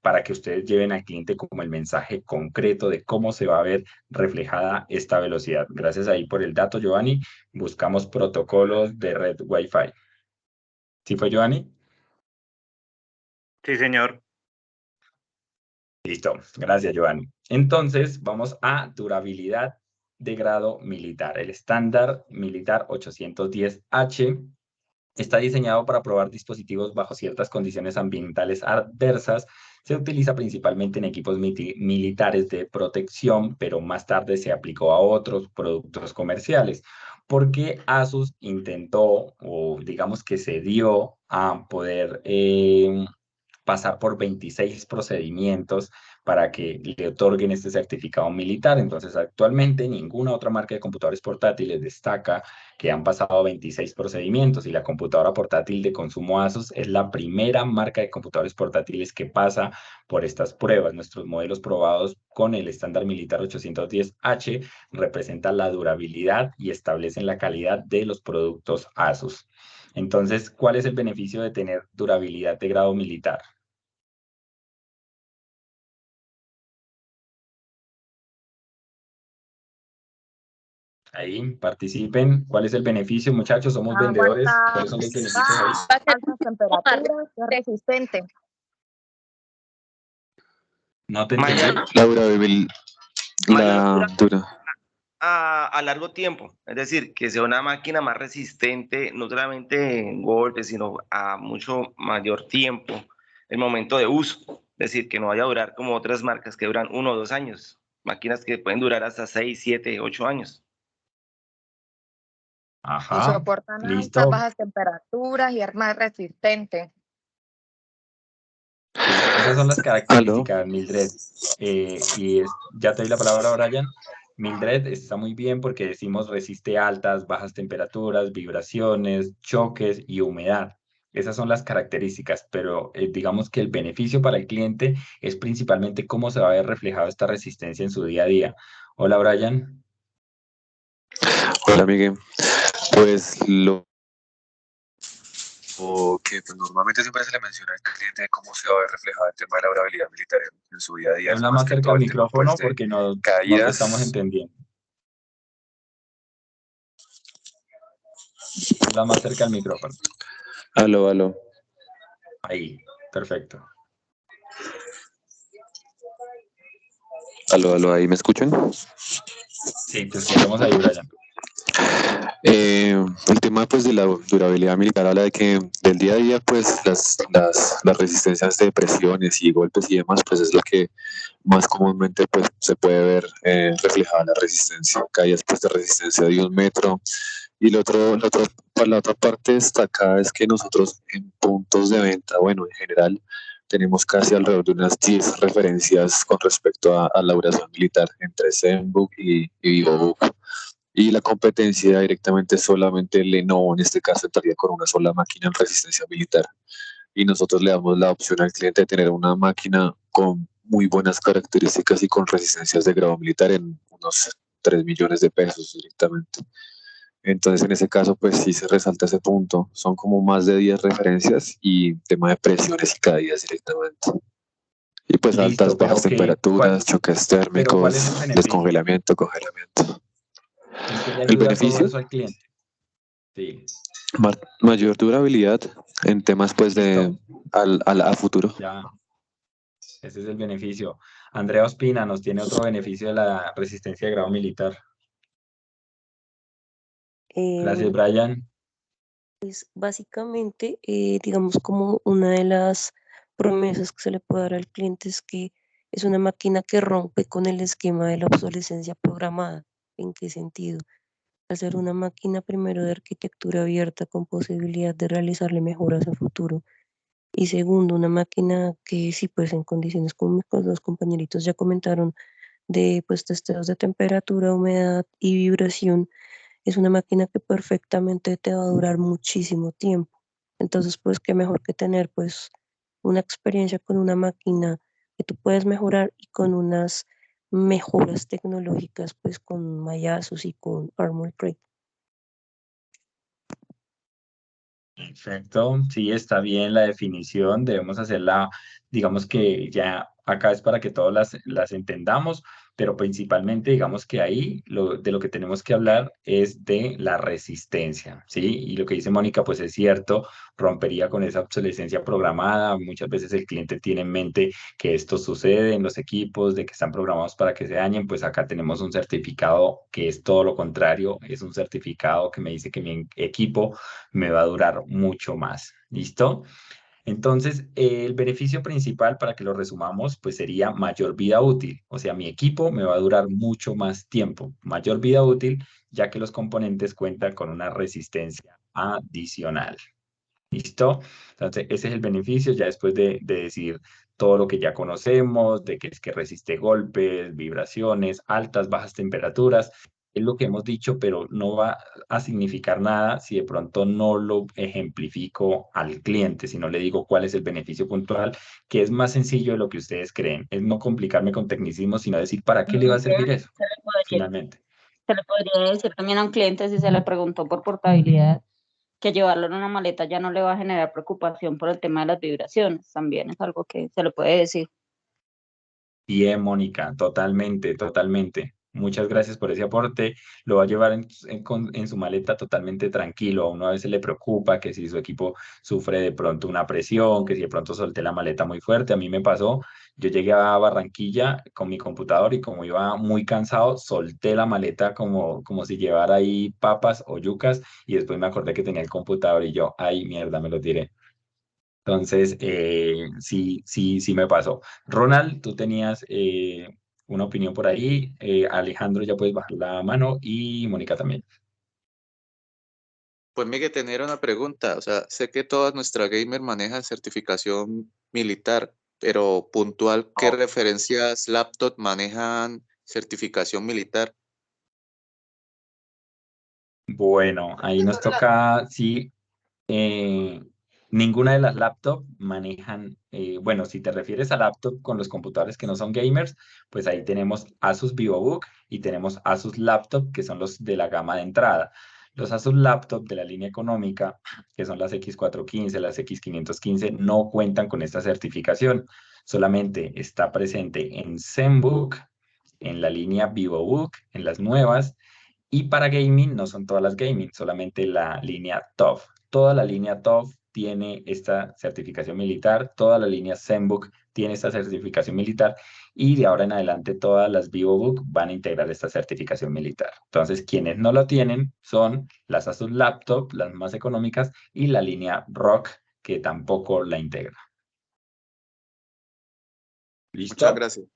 para que ustedes lleven al cliente como el mensaje concreto de cómo se va a ver reflejada esta velocidad. Gracias ahí por el dato, Giovanni. Buscamos protocolos de red Wi-Fi. ¿Sí fue, Giovanni? Sí, señor. Listo. Gracias, Giovanni. Entonces, vamos a durabilidad de grado militar. El estándar militar 810H Está diseñado para probar dispositivos bajo ciertas condiciones ambientales adversas. Se utiliza principalmente en equipos militares de protección, pero más tarde se aplicó a otros productos comerciales, porque Asus intentó, o digamos que se dio a poder pasar por 26 procedimientos para que le otorguen este certificado militar. Entonces, actualmente ninguna otra marca de computadores portátiles destaca que han pasado 26 procedimientos, y la computadora portátil de consumo Asus es la primera marca de computadores portátiles que pasa por estas pruebas. Nuestros modelos probados con el estándar militar 810H representan la durabilidad y establecen la calidad de los productos Asus. Entonces, ¿cuál es el beneficio de tener durabilidad de grado militar? Ahí, participen. ¿Cuál es el beneficio, muchachos? Somos vendedores. Aguanta ¿Cuáles son los beneficios ahí? altas temperaturas, es resistente. No te entendí. La durabilidad, Mayor dura. a largo tiempo, es decir, que sea una máquina más resistente, no solamente en golpes, sino a mucho mayor tiempo el momento de uso, es decir, que no vaya a durar como otras marcas que duran 1 o 2 años, máquinas que pueden durar hasta 6, 7, 8 años. Y Ajá, soportan altas, listo. bajas temperaturas y es más resistente. Esas son las características, Mildred. Ya te doy la palabra, Brian. Mildred está muy bien porque decimos resiste altas, bajas temperaturas, vibraciones, choques y humedad. Esas son las características, pero digamos que el beneficio para el cliente es principalmente cómo se va a ver reflejado esta resistencia en su día a día. Hola, Brian. Hola, Miguel. Pues lo que pues, normalmente siempre se le menciona al cliente de cómo se va a ver reflejado el tema de la durabilidad militar en su día a día, es Habla más más que cerca todo del el tema micrófono pues, de porque no te estamos caídas. entendiendo. Habla más cerca del micrófono. Aló. Ahí, perfecto. Aló, ¿ahí me escuchan? Sí, te escuchamos ahí, Brian. El tema pues de la durabilidad militar habla de que del día a día pues las resistencias de presiones y golpes y demás pues es lo que más comúnmente pues se puede ver reflejada la resistencia, caídas pues de resistencia de 1 metro. Y la otra parte destacada es que nosotros en puntos de venta, bueno, en general tenemos casi alrededor de unas 10 referencias con respecto a la duración militar entre Zenbook y VivoBook. Y la competencia directamente solamente Lenovo, en este caso, entraría con una sola máquina en resistencia militar. Y nosotros le damos la opción al cliente de tener una máquina con muy buenas características y con resistencias de grado militar en unos 3 millones de pesos directamente. Entonces, en ese caso, pues sí se resalta ese punto. Son como más de 10 referencias y tema de presiones y caídas directamente. Y pues Listo, altas, bajas temperaturas, choques pero ¿cuál es el térmicos, beneficio? descongelamiento, congelamiento. ¿En qué le ¿El ayuda beneficio? todo eso al cliente? Sí. Mayor durabilidad en temas pues de a futuro. Ya, ese es el beneficio. Andrea Ospina nos tiene otro beneficio de la resistencia de grado militar. Gracias, Brian. Pues básicamente, digamos como una de las promesas que se le puede dar al cliente es que es una máquina que rompe con el esquema de la obsolescencia programada. ¿En qué sentido? Al ser una máquina primero de arquitectura abierta con posibilidad de realizarle mejoras a futuro. Y segundo, una máquina que sí, pues en condiciones como los compañeritos ya comentaron, de pues testeos de temperatura, humedad y vibración, es una máquina que perfectamente te va a durar muchísimo tiempo. Entonces, pues, qué mejor que tener, pues, una experiencia con una máquina que tú puedes mejorar y con unas mejoras tecnológicas, pues, con Mayasus y con Armor Crate. Perfecto, sí, está bien la definición, debemos hacerla, digamos que ya acá es para que todos las entendamos, pero principalmente digamos que ahí de lo que tenemos que hablar es de la resistencia, ¿sí? Y lo que dice Mónica, pues es cierto, rompería con esa obsolescencia programada. Muchas veces el cliente tiene en mente que esto sucede en los equipos, de que están programados para que se dañen, pues acá tenemos un certificado que es todo lo contrario, es un certificado que me dice que mi equipo me va a durar mucho más. ¿Listo? Entonces, el beneficio principal, para que lo resumamos, pues sería mayor vida útil. O sea, mi equipo me va a durar mucho más tiempo, mayor vida útil, ya que los componentes cuentan con una resistencia adicional. ¿Listo? Entonces, ese es el beneficio, ya después de decir todo lo que ya conocemos, de que es que resiste golpes, vibraciones, altas, bajas temperaturas. Es lo que hemos dicho, pero no va a significar nada si de pronto no lo ejemplifico al cliente, si no le digo cuál es el beneficio puntual, que es más sencillo de lo que ustedes creen. Es no complicarme con tecnicismos, sino decir, ¿para qué le va a servir eso? Finalmente. Se le podría decir también a un cliente si se le preguntó por portabilidad que llevarlo en una maleta ya no le va a generar preocupación por el tema de las vibraciones. También es algo que se le puede decir. Bien, Mónica, totalmente, totalmente. Muchas gracias por ese aporte. Lo va a llevar en su maleta totalmente tranquilo. A uno a veces le preocupa que si su equipo sufre de pronto una presión, que si de pronto solté la maleta muy fuerte. A mí me pasó, yo llegué a Barranquilla con mi computador y como iba muy cansado, solté la maleta como si llevara ahí papas o yucas y después me acordé que tenía el computador y yo, ay, mierda, me lo tiré. Entonces, sí, sí, sí me pasó. Ronald, tú tenías una opinión por ahí. Alejandro, ya puedes bajar la mano y Mónica también. Pues Miguel, tenía una pregunta. O sea, sé que todas nuestras gamers manejan certificación militar, pero puntual, ¿qué referencias laptop manejan certificación militar? Bueno, ahí nos toca, sí, eh, ninguna de las laptops manejan, bueno, si te refieres a laptop con los computadores que no son gamers, pues ahí tenemos Asus VivoBook y tenemos Asus Laptop, que son los de la gama de entrada. Los Asus Laptop de la línea económica, que son las X415, las X515, no cuentan con esta certificación. Solamente está presente en ZenBook, en la línea VivoBook, en las nuevas, y para gaming no son todas las gaming, solamente la línea TOF. Toda la línea TOF tiene esta certificación militar, toda la línea ZenBook tiene esta certificación militar y de ahora en adelante todas las VivoBook van a integrar esta certificación militar. Entonces, quienes no lo tienen son las Asus Laptop, las más económicas, y la línea ROG, que tampoco la integra. ¿Listo? Muchas gracias.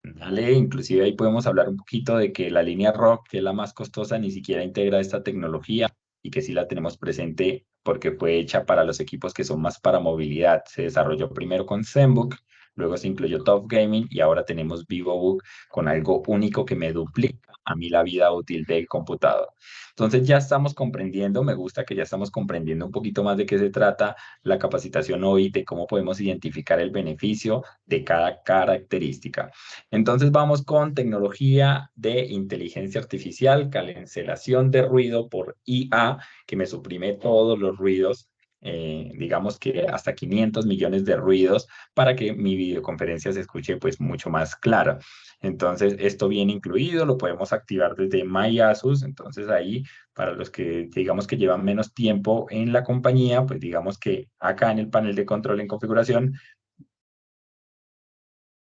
Dale, inclusive ahí podemos hablar un poquito de que la línea ROG, que es la más costosa, ni siquiera integra esta tecnología y que sí la tenemos presente porque fue hecha para los equipos que son más para movilidad. Se desarrolló primero con ZenBook, luego se incluyó TOF Gaming y ahora tenemos VivoBook con algo único que me duplica a mí la vida útil del computador. Entonces ya estamos comprendiendo, me gusta que ya estamos comprendiendo un poquito más de qué se trata la capacitación hoy, de cómo podemos identificar el beneficio de cada característica. Entonces vamos con tecnología de inteligencia artificial, cancelación de ruido por IA, que me suprime todos los ruidos, digamos que hasta 500 millones de ruidos para que mi videoconferencia se escuche pues mucho más clara. Entonces esto viene incluido, lo podemos activar desde MyAsus, entonces ahí para los que digamos que llevan menos tiempo en la compañía, pues digamos que acá en el panel de control en configuración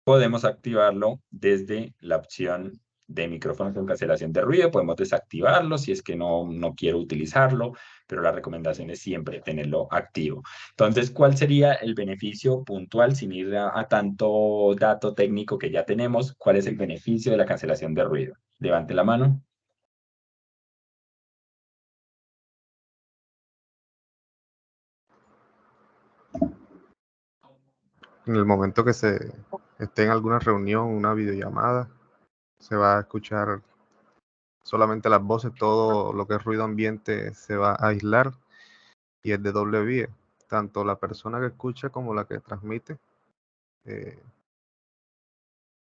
podemos activarlo desde la opción de micrófono con cancelación de ruido. Podemos desactivarlo si es que no quiero utilizarlo, pero la recomendación es siempre tenerlo activo. Entonces, ¿cuál sería el beneficio puntual sin ir a tanto dato técnico que ya tenemos? ¿Cuál es el beneficio de la cancelación de ruido? Levante la mano. En el momento que se esté en alguna reunión, una videollamada, se va a escuchar solamente las voces, todo lo que es ruido ambiente se va a aislar y es de doble vía. Tanto la persona que escucha como la que transmite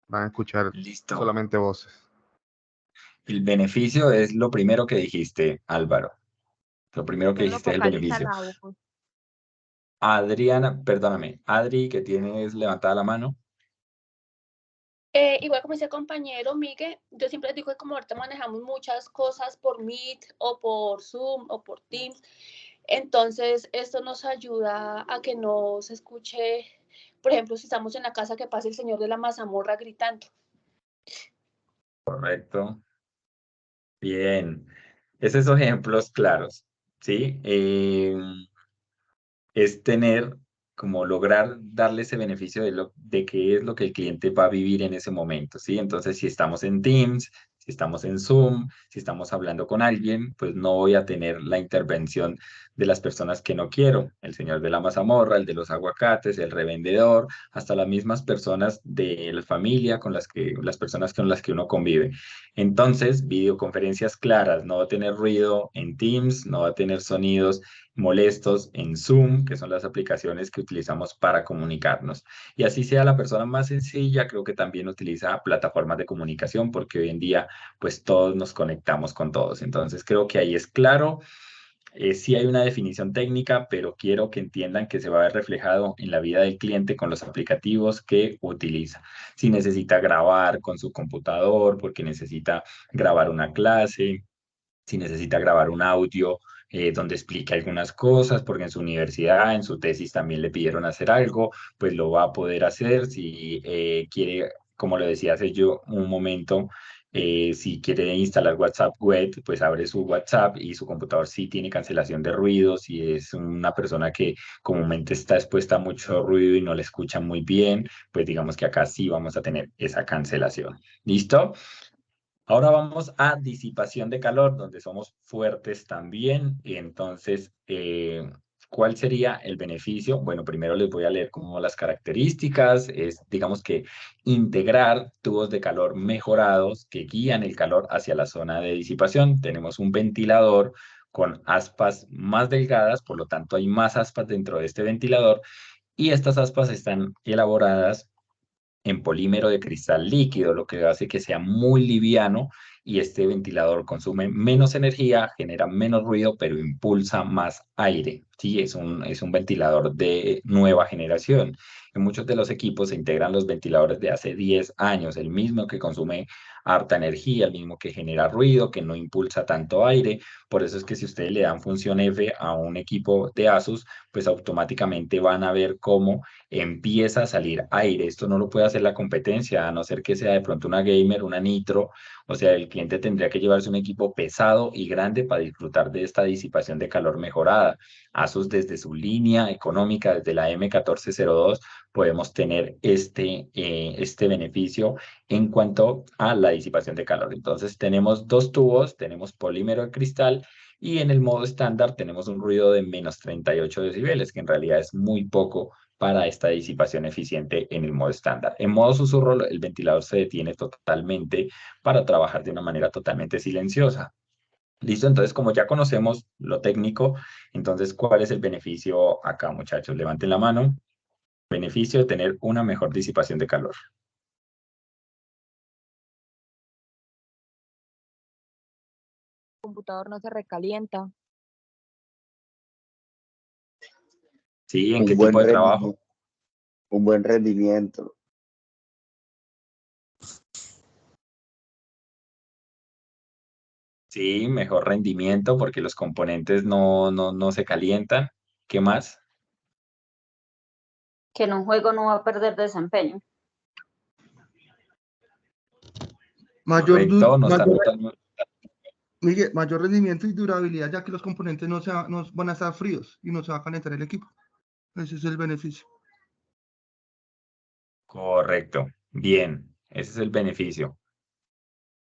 van a escuchar Listo. solamente voces. El beneficio es lo primero que dijiste, Álvaro. Lo primero que ¿Quién lo dijiste es el focaliza beneficio. la voz? Adriana, perdóname, Adri, que tienes levantada la mano. Igual como dice el compañero Miguel, yo siempre les digo que como ahorita manejamos muchas cosas por Meet o por Zoom o por Teams, entonces esto nos ayuda a que no se escuche, por ejemplo, si estamos en la casa, que pase el señor de la mazamorra gritando. Correcto. Bien. Esos ejemplos claros, ¿sí? Es tener, como lograr darle ese beneficio de qué es lo que el cliente va a vivir en ese momento, ¿sí? Entonces, si estamos en Teams, si estamos en Zoom, si estamos hablando con alguien, pues no voy a tener la intervención de las personas que no quiero, el señor de la mazamorra, el de los aguacates, el revendedor, hasta las mismas personas de la familia con las personas con las que uno convive. Entonces, videoconferencias claras, no va a tener ruido en Teams, no va a tener sonidos molestos en Zoom, que son las aplicaciones que utilizamos para comunicarnos. Y así sea la persona más sencilla, creo que también utiliza plataformas de comunicación, porque hoy en día pues todos nos conectamos con todos. Entonces creo que ahí es claro. Sí hay una definición técnica, pero quiero que entiendan que se va a ver reflejado en la vida del cliente con los aplicativos que utiliza. Si necesita grabar con su computador, porque necesita grabar una clase, si necesita grabar un audio donde explique algunas cosas, porque en su universidad, en su tesis también le pidieron hacer algo, pues lo va a poder hacer. Si quiere, como lo decía hace yo un momento, si quiere instalar WhatsApp web, pues abre su WhatsApp y su computador sí tiene cancelación de ruido. Si es una persona que comúnmente está expuesta a mucho ruido y no le escucha muy bien, pues digamos que acá sí vamos a tener esa cancelación. ¿Listo? Ahora vamos a disipación de calor, donde somos fuertes también. Y entonces, ¿cuál sería el beneficio? Bueno, primero les voy a leer como las características. Es, digamos que integrar tubos de calor mejorados que guían el calor hacia la zona de disipación. Tenemos un ventilador con aspas más delgadas, por lo tanto hay más aspas dentro de este ventilador y estas aspas están elaboradas en polímero de cristal líquido, lo que hace que sea muy liviano y este ventilador consume menos energía, genera menos ruido, pero impulsa más aire. Sí, es un ventilador de nueva generación. En muchos de los equipos se integran los ventiladores de hace 10 años, el mismo que consume harta energía, el mismo que genera ruido, que no impulsa tanto aire. Por eso es que si ustedes le dan función F a un equipo de Asus, pues automáticamente van a ver cómo empieza a salir aire. Esto no lo puede hacer la competencia, a no ser que sea de pronto una gamer, una Nitro. O sea, el cliente tendría que llevarse un equipo pesado y grande para disfrutar de esta disipación de calor mejorada. Asus desde su línea económica, desde la M1402, podemos tener este beneficio en cuanto a la disipación de calor. Entonces tenemos dos tubos, tenemos polímero de cristal y en el modo estándar tenemos un ruido de menos 38 decibeles, que en realidad es muy poco para esta disipación eficiente en el modo estándar. En modo susurro, el ventilador se detiene totalmente para trabajar de una manera totalmente silenciosa. Listo, entonces como ya conocemos lo técnico, entonces ¿cuál es el beneficio acá, muchachos? Levanten la mano. Beneficio de tener una mejor disipación de calor. El computador no se recalienta. Sí, ¿en qué tipo de trabajo? Un buen rendimiento. Sí, mejor rendimiento porque los componentes no se calientan. ¿Qué más? Que en un juego no va a perder desempeño. Mayor, no está mayor, totalmente. Miguel, mayor rendimiento y durabilidad, ya que los componentes no van a estar fríos y no se va a calentar el equipo. Ese es el beneficio. Correcto. Bien, ese es el beneficio.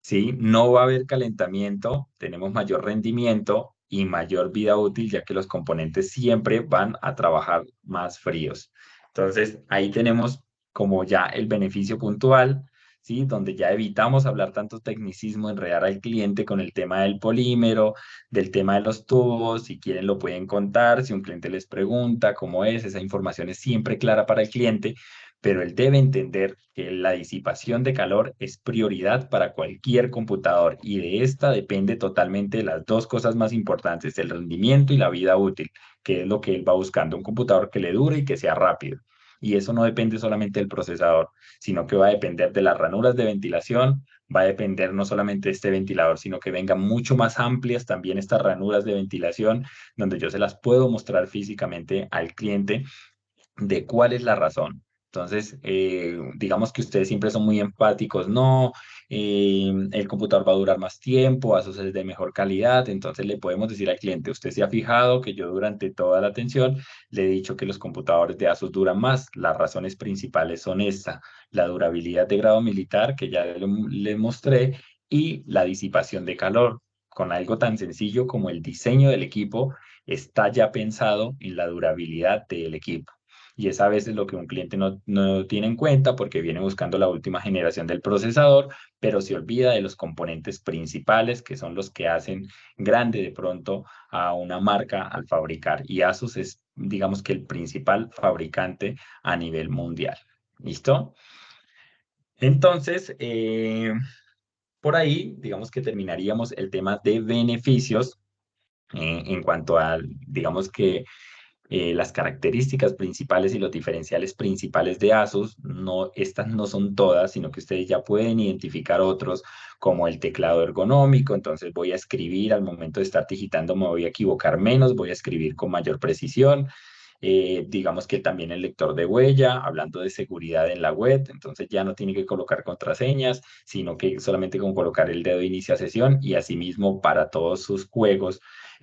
Sí, no va a haber calentamiento, tenemos mayor rendimiento y mayor vida útil, ya que los componentes siempre van a trabajar más fríos. Entonces, ahí tenemos como ya el beneficio puntual, ¿sí? Donde ya evitamos hablar tanto tecnicismo, enredar al cliente con el tema del polímero, del tema de los tubos, si quieren lo pueden contar, si un cliente les pregunta cómo es, esa información es siempre clara para el cliente, pero él debe entender que la disipación de calor es prioridad para cualquier computador y de esta depende totalmente de las dos cosas más importantes, el rendimiento y la vida útil, que es lo que él va buscando, un computador que le dure y que sea rápido. Y eso no depende solamente del procesador, sino que va a depender de las ranuras de ventilación, va a depender no solamente de este ventilador, sino que vengan mucho más amplias también estas ranuras de ventilación, donde yo se las puedo mostrar físicamente al cliente de cuál es la razón. Entonces, digamos que ustedes siempre son muy empáticos, no, el computador va a durar más tiempo, Asus es de mejor calidad, entonces le podemos decir al cliente, usted se ha fijado que yo durante toda la atención le he dicho que los computadores de Asus duran más, las razones principales son esta, la durabilidad de grado militar, que ya le mostré, y la disipación de calor. Con algo tan sencillo como el diseño del equipo, está ya pensado en la durabilidad del equipo. Y es a veces lo que un cliente no tiene en cuenta porque viene buscando la última generación del procesador, pero se olvida de los componentes principales que son los que hacen grande de pronto a una marca al fabricar. Y Asus es, digamos que el principal fabricante a nivel mundial. ¿Listo? Entonces, por ahí, digamos que terminaríamos el tema de beneficios en cuanto a, digamos que las características principales y los diferenciales principales de Asus, no, estas no son todas, sino que ustedes ya pueden identificar otros como el teclado ergonómico, entonces voy a escribir al momento de estar digitando, me voy a equivocar menos, voy a escribir con mayor precisión. Digamos que también el lector de huella, hablando de seguridad en la web, entonces ya no tiene que colocar contraseñas, sino que solamente con colocar el dedo inicia sesión y asimismo para todos sus juegos,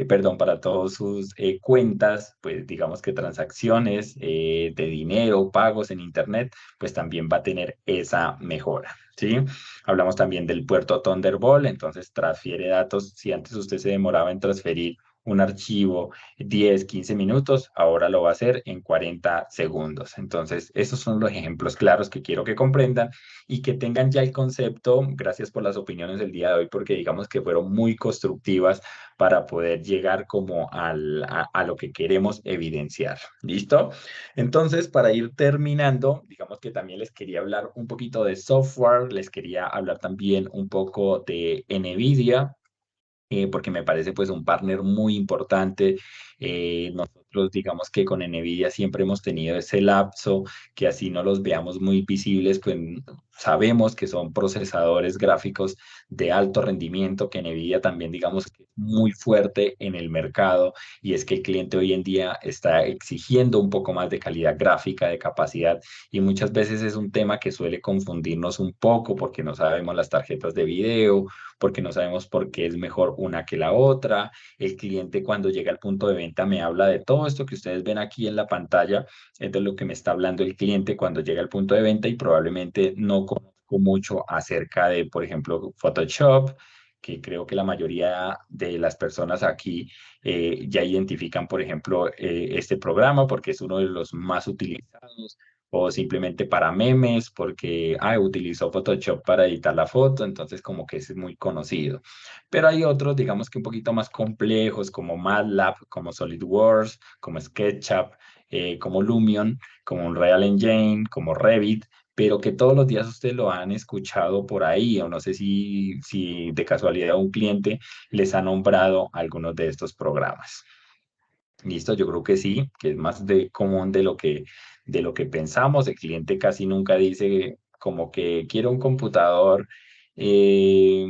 perdón, para todos sus cuentas, pues digamos que transacciones de dinero, pagos en internet, pues también va a tener esa mejora, ¿sí? Hablamos también del puerto Thunderbolt, entonces transfiere datos, si antes usted se demoraba en transferir un archivo 10, 15 minutos, ahora lo va a hacer en 40 segundos. Entonces, esos son los ejemplos claros que quiero que comprendan y que tengan ya el concepto. Gracias por las opiniones del día de hoy, porque digamos que fueron muy constructivas para poder llegar como a lo que queremos evidenciar. ¿Listo? Entonces, para ir terminando, digamos que también les quería hablar un poquito de software, les quería hablar también un poco de NVIDIA, porque me parece pues un partner muy importante. Nosotros digamos que con NVIDIA siempre hemos tenido ese lapso, que así no los veamos muy visibles, pues sabemos que son procesadores gráficos de alto rendimiento, que NVIDIA también digamos que es muy fuerte en el mercado, y es que el cliente hoy en día está exigiendo un poco más de calidad gráfica, de capacidad, y muchas veces es un tema que suele confundirnos un poco porque no sabemos las tarjetas de video, porque no sabemos por qué es mejor una que la otra. El cliente cuando llega al punto de venta me habla de todo esto que ustedes ven aquí en la pantalla, es de lo que me está hablando el cliente cuando llega al punto de venta y probablemente no conozco mucho acerca de, por ejemplo, Photoshop, que creo que la mayoría de las personas aquí ya identifican, por ejemplo, este programa porque es uno de los más utilizados, o simplemente para memes, porque utilizó Photoshop para editar la foto, entonces como que es muy conocido. Pero hay otros, digamos que un poquito más complejos, como MATLAB, como SolidWorks, como SketchUp, como Lumion, como Unreal Engine, como Revit, pero que todos los días ustedes lo han escuchado por ahí, o no sé si de casualidad un cliente les ha nombrado algunos de estos programas. Listo, yo creo que sí, que es más común de lo que pensamos. El cliente casi nunca dice como que quiero un computador, eh,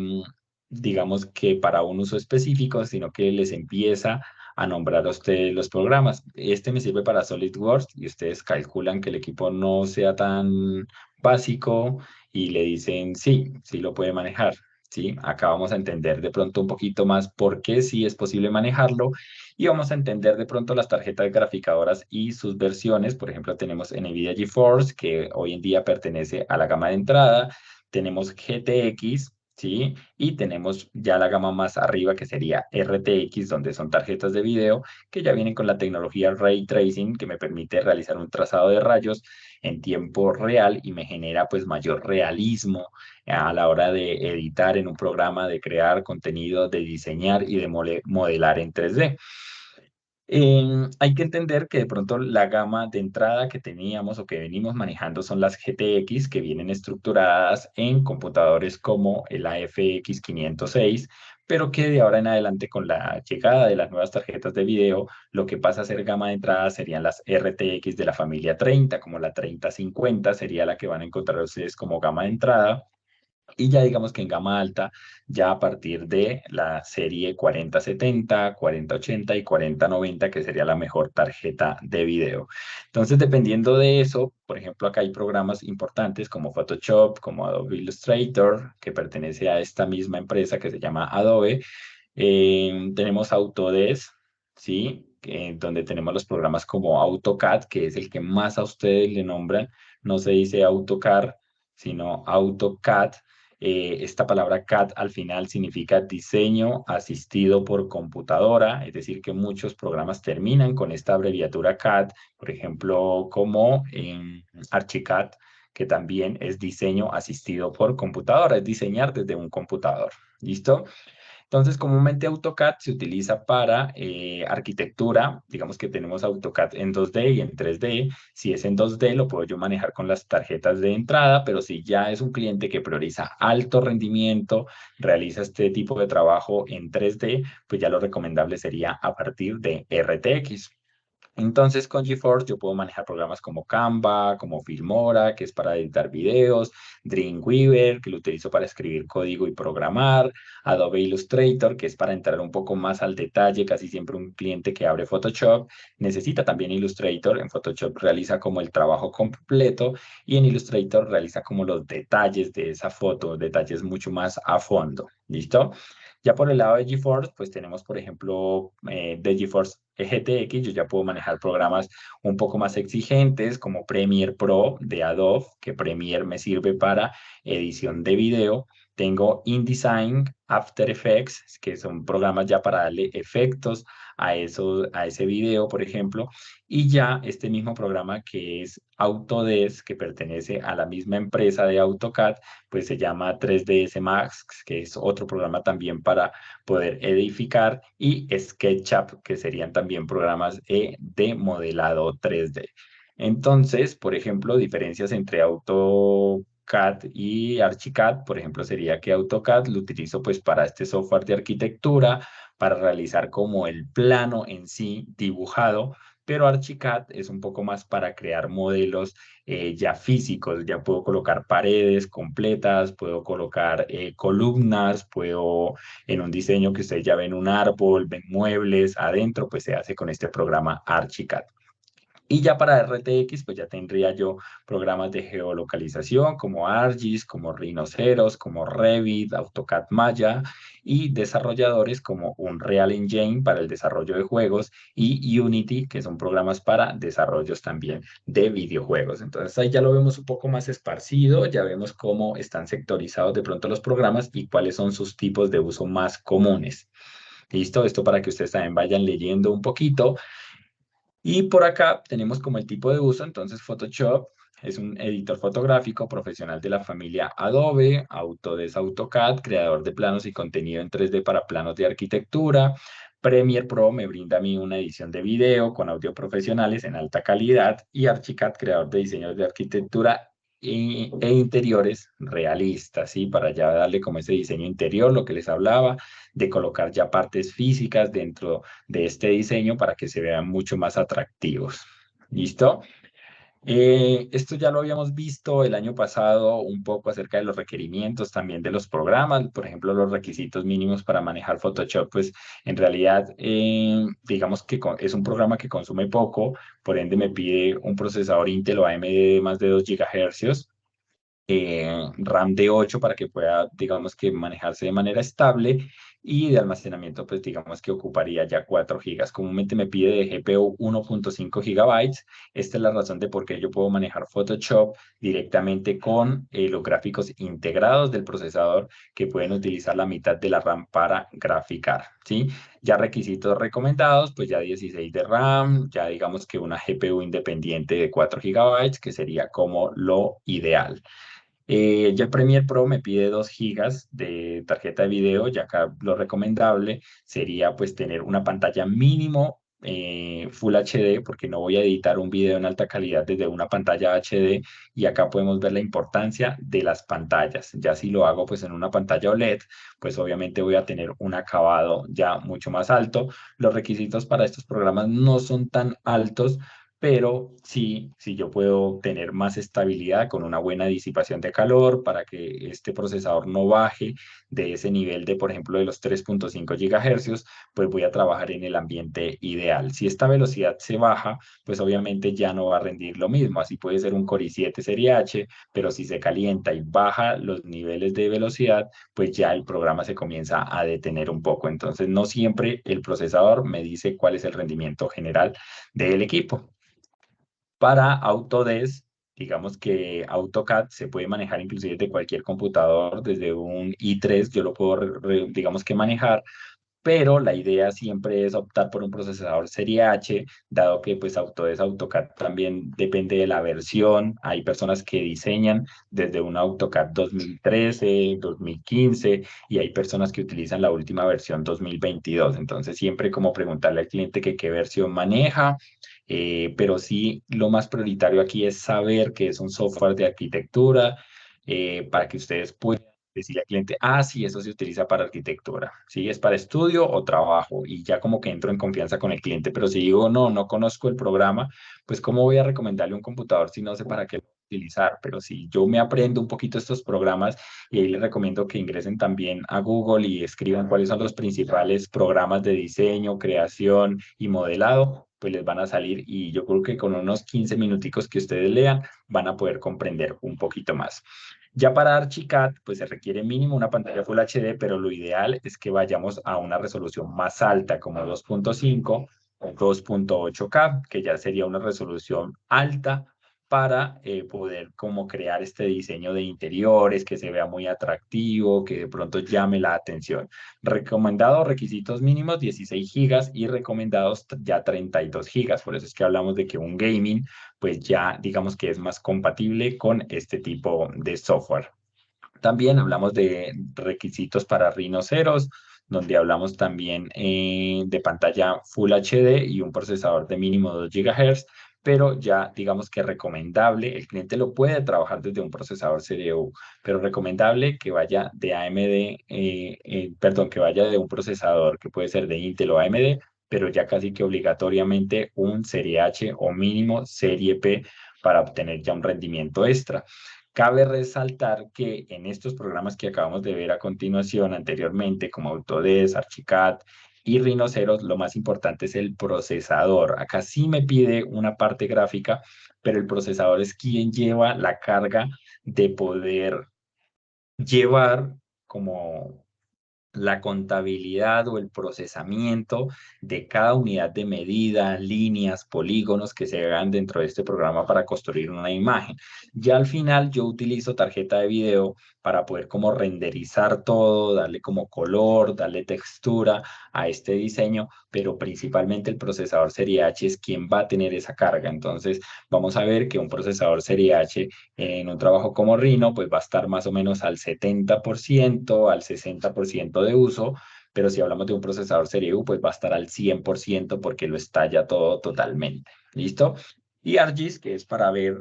digamos que para un uso específico, sino que les empieza a nombrar a ustedes los programas. Este me sirve para SolidWorks y ustedes calculan que el equipo no sea tan básico y le dicen sí, sí lo puede manejar. Sí, acá vamos a entender de pronto un poquito más por qué sí es posible manejarlo y vamos a entender de pronto las tarjetas graficadoras y sus versiones. Por ejemplo, tenemos NVIDIA GeForce, que hoy en día pertenece a la gama de entrada. Tenemos GTX, ¿sí? Y tenemos ya la gama más arriba, que sería RTX, donde son tarjetas de video que ya vienen con la tecnología Ray Tracing, que me permite realizar un trazado de rayos en tiempo real y me genera pues mayor realismo a la hora de editar en un programa, de crear contenido, de diseñar y de modelar en 3D. Hay que entender que de pronto la gama de entrada que teníamos o que venimos manejando son las GTX, que vienen estructuradas en computadores como el AFX 506, pero que de ahora en adelante con la llegada de las nuevas tarjetas de video, lo que pasa a ser gama de entrada serían las RTX de la familia 30, como la 3050 sería la que van a encontrar ustedes como gama de entrada. Y ya digamos que en gama alta, ya a partir de la serie 4070, 4080 y 4090, que sería la mejor tarjeta de video. Entonces, dependiendo de eso, por ejemplo, acá hay programas importantes como Photoshop, como Adobe Illustrator, que pertenece a esta misma empresa que se llama Adobe. Tenemos Autodesk, ¿sí? Donde tenemos los programas como AutoCAD, que es el que más a ustedes le nombran. No se dice AutoCAD, sino AutoCAD. Esta palabra CAD al final significa diseño asistido por computadora, es decir, que muchos programas terminan con esta abreviatura CAD, por ejemplo, como en Archicad, que también es diseño asistido por computadora, es diseñar desde un computador. ¿Listo? Entonces, comúnmente AutoCAD se utiliza para arquitectura. Digamos que tenemos AutoCAD en 2D y en 3D. Si es en 2D, lo puedo yo manejar con las tarjetas de entrada, pero si ya es un cliente que prioriza alto rendimiento, realiza este tipo de trabajo en 3D, pues ya lo recomendable sería a partir de RTX. Entonces, con GeForce yo puedo manejar programas como Canva, como Filmora, que es para editar videos, Dreamweaver, que lo utilizo para escribir código y programar, Adobe Illustrator, que es para entrar un poco más al detalle. Casi siempre un cliente que abre Photoshop necesita también Illustrator. En Photoshop realiza como el trabajo completo y en Illustrator realiza como los detalles de esa foto, detalles mucho más a fondo. ¿Listo? Ya por el lado de GeForce, pues tenemos, por ejemplo, de GeForce GTX, yo ya puedo manejar programas un poco más exigentes como Premiere Pro de Adobe, que Premiere me sirve para edición de video. Tengo InDesign, After Effects, que son programas ya para darle efectos a ese video, por ejemplo. Y ya este mismo programa que es Autodesk, que pertenece a la misma empresa de AutoCAD, pues se llama 3ds Max, que es otro programa también para poder edificar, y SketchUp, que serían también programas de modelado 3D. Entonces, por ejemplo, diferencias entre AutoCAD y Archicad, por ejemplo, sería que AutoCAD lo utilizo pues para este software de arquitectura, para realizar como el plano en sí dibujado, pero Archicad es un poco más para crear modelos ya físicos. Ya puedo colocar paredes completas, puedo colocar columnas, puedo en un diseño que ustedes ya ven un árbol, ven muebles adentro, pues se hace con este programa Archicad. Y ya para RTX, pues ya tendría yo programas de geolocalización como ArcGIS, como Rhinoceros, como Revit, AutoCAD Maya, y desarrolladores como Unreal Engine para el desarrollo de juegos y Unity, que son programas para desarrollos también de videojuegos. Entonces ahí ya lo vemos un poco más esparcido, ya vemos cómo están sectorizados de pronto los programas y cuáles son sus tipos de uso más comunes. ¿Listo? Esto para que ustedes también vayan leyendo un poquito. Y por acá tenemos como el tipo de uso. Entonces Photoshop es un editor fotográfico profesional de la familia Adobe. Autodesk AutoCAD, creador de planos y contenido en 3D para planos de arquitectura. Premiere Pro me brinda a mí una edición de video con audio profesionales en alta calidad. Y Archicad, creador de diseños de arquitectura e interiores realistas, ¿sí? Para ya darle como ese diseño interior, lo que les hablaba, de colocar ya partes físicas dentro de este diseño para que se vean mucho más atractivos. ¿Listo? Esto ya lo habíamos visto el año pasado un poco acerca de los requerimientos también de los programas. Por ejemplo, los requisitos mínimos para manejar Photoshop, pues en realidad digamos que es un programa que consume poco, por ende me pide un procesador Intel o AMD de más de 2 GHz, RAM de 8 para que pueda, digamos que manejarse de manera estable, y de almacenamiento, pues digamos que ocuparía ya 4 GB. Comúnmente me pide de GPU 1.5 GB. Esta es la razón de por qué yo puedo manejar Photoshop directamente con los gráficos integrados del procesador, que pueden utilizar la mitad de la RAM para graficar, ¿sí? Ya requisitos recomendados, pues ya 16 de RAM, ya digamos que una GPU independiente de 4 GB, que sería como lo ideal. Ya el Premiere Pro me pide 2 gigas de tarjeta de video. Ya acá lo recomendable sería pues tener una pantalla mínimo Full HD, porque no voy a editar un video en alta calidad desde una pantalla HD, y acá podemos ver la importancia de las pantallas. Ya si lo hago pues en una pantalla OLED, pues obviamente voy a tener un acabado ya mucho más alto. Los requisitos para estos programas no son tan altos, pero sí yo puedo tener más estabilidad con una buena disipación de calor para que este procesador no baje de ese nivel de, por ejemplo, de los 3.5 GHz, pues voy a trabajar en el ambiente ideal. Si esta velocidad se baja, pues obviamente ya no va a rendir lo mismo. Así puede ser un Core i7 Serie H, pero si se calienta y baja los niveles de velocidad, pues ya el programa se comienza a detener un poco. Entonces, no siempre el procesador me dice cuál es el rendimiento general del equipo. Para Autodesk, digamos que AutoCAD se puede manejar inclusive de cualquier computador, desde un i3 yo lo puedo, digamos que manejar, pero la idea siempre es optar por un procesador Serie H, dado que pues Autodesk AutoCAD también depende de la versión. Hay personas que diseñan desde un AutoCAD 2013, 2015, y hay personas que utilizan la última versión 2022. Entonces siempre como preguntarle al cliente que qué versión maneja, pero sí lo más prioritario aquí es saber que es un software de arquitectura, para que ustedes puedan decirle al cliente, ah, sí, eso se utiliza para arquitectura, sí, es para estudio o trabajo, y ya como que entro en confianza con el cliente. Pero si digo, no conozco el programa, pues ¿cómo voy a recomendarle un computador si no sé para qué lo voy a utilizar? Pero si yo me aprendo un poquito estos programas, y ahí les recomiendo que ingresen también a Google y escriban cuáles son los principales programas de diseño, creación y modelado, pues les van a salir, y yo creo que con unos 15 minuticos que ustedes lean, van a poder comprender un poquito más. Ya para Archicad, pues se requiere mínimo una pantalla Full HD, pero lo ideal es que vayamos a una resolución más alta, como 2.5 o 2.8K, que ya sería una resolución alta para poder como crear este diseño de interiores, que se vea muy atractivo, que de pronto llame la atención. Recomendado, requisitos mínimos 16 gigas y recomendados ya 32 gigas. Por eso es que hablamos de que un gaming pues ya digamos que es más compatible con este tipo de software. También hablamos de requisitos para rinoceros, donde hablamos también de pantalla Full HD y un procesador de mínimo 2 GHz, pero ya digamos que recomendable, el cliente lo puede trabajar desde un procesador Serie U, pero recomendable que vaya de AMD, perdón, que vaya de un procesador que puede ser de Intel o AMD, pero ya casi que obligatoriamente un Serie H o mínimo Serie P para obtener ya un rendimiento extra. Cabe resaltar que en estos programas que acabamos de ver a continuación anteriormente, como Autodesk, Archicad y Rhinoceros, lo más importante es el procesador. Acá sí me pide una parte gráfica, pero el procesador es quien lleva la carga de poder llevar como la contabilidad o el procesamiento de cada unidad de medida, líneas, polígonos que se hagan dentro de este programa para construir una imagen. Ya al final yo utilizo tarjeta de video para poder como renderizar todo, darle como color, darle textura a este diseño, pero principalmente el procesador Serie H es quien va a tener esa carga. Entonces vamos a ver que un procesador Serie H en un trabajo como Rhino, pues va a estar más o menos al 70%, al 60% de uso, pero si hablamos de un procesador Serie U, pues va a estar al 100% porque lo estalla todo totalmente. ¿Listo? Y ArcGIS, que es para ver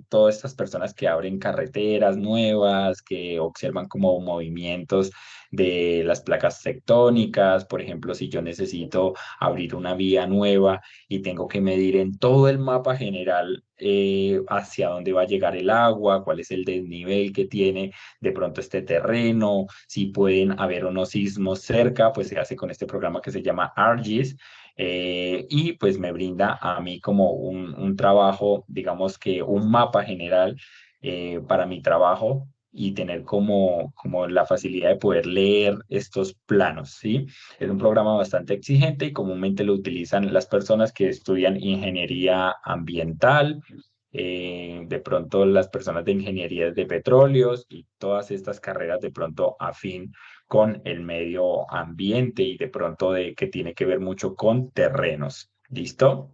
todas estas personas que abren carreteras nuevas, que observan como movimientos de las placas tectónicas. Por ejemplo, si yo necesito abrir una vía nueva y tengo que medir en todo el mapa general hacia dónde va a llegar el agua, cuál es el desnivel que tiene de pronto este terreno, si pueden haber unos sismos cerca, pues se hace con este programa que se llama ArcGIS. Y pues me brinda a mí como un trabajo, digamos que un mapa general para mi trabajo, y tener como la facilidad de poder leer estos planos, ¿sí? Es un programa bastante exigente y comúnmente lo utilizan las personas que estudian ingeniería ambiental, de pronto las personas de ingeniería de petróleos y todas estas carreras de pronto afín con el medio ambiente, y de pronto de que tiene que ver mucho con terrenos. ¿Listo?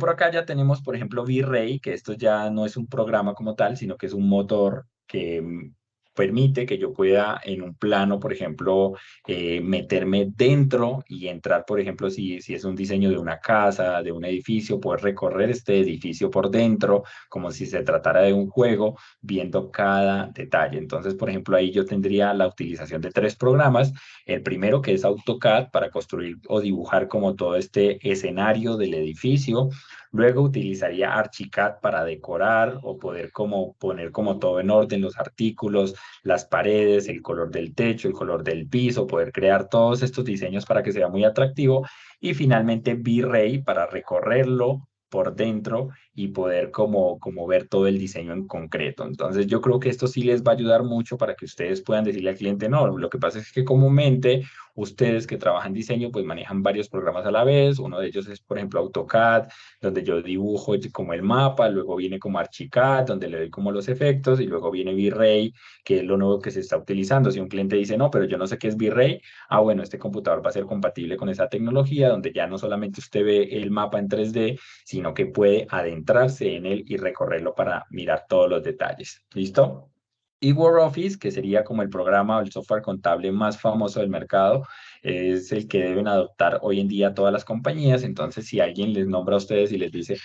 Por acá ya tenemos, por ejemplo, V-Ray, que esto ya no es un programa como tal, sino que es un motor que permite que yo pueda en un plano, por ejemplo, meterme dentro y entrar, por ejemplo, si es un diseño de una casa, de un edificio, poder recorrer este edificio por dentro, como si se tratara de un juego, viendo cada detalle. Entonces, por ejemplo, ahí yo tendría la utilización de 3 programas. El primero, que es AutoCAD, para construir o dibujar como todo este escenario del edificio. Luego utilizaría Archicad para decorar o poder como poner como todo en orden, los artículos, las paredes, el color del techo, el color del piso, poder crear todos estos diseños para que sea muy atractivo. Y finalmente V-Ray para recorrerlo por dentro y poder como ver todo el diseño en concreto. Entonces yo creo que esto sí les va a ayudar mucho para que ustedes puedan decirle al cliente, no, lo que pasa es que comúnmente ustedes que trabajan diseño pues manejan varios programas a la vez. Uno de ellos es, por ejemplo, AutoCAD, donde yo dibujo como el mapa, luego viene como Archicad, donde le doy como los efectos, y luego viene V-Ray, que es lo nuevo que se está utilizando. Si un cliente dice, no, pero yo no sé qué es V-Ray, bueno, este computador va a ser compatible con esa tecnología, donde ya no solamente usted ve el mapa en 3D, sino que puede adentrarse en él y recorrerlo para mirar todos los detalles. ¿Listo? Y WordOffice, que sería como el programa o el software contable más famoso del mercado, es el que deben adoptar hoy en día todas las compañías. Entonces, si alguien les nombra a ustedes y les dice,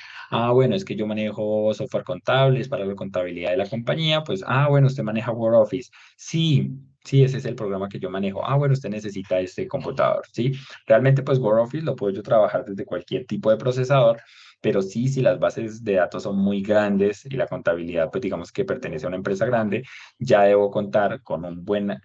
bueno, es que yo manejo software contable, es para la contabilidad de la compañía, pues, bueno, usted maneja WordOffice. Sí, sí, ese es el programa que yo manejo. Bueno, usted necesita este computador, ¿sí? Realmente, pues, WordOffice lo puedo yo trabajar desde cualquier tipo de procesador, pero sí, si las bases de datos son muy grandes y la contabilidad, pues digamos que pertenece a una empresa grande, ya debo contar con un buen,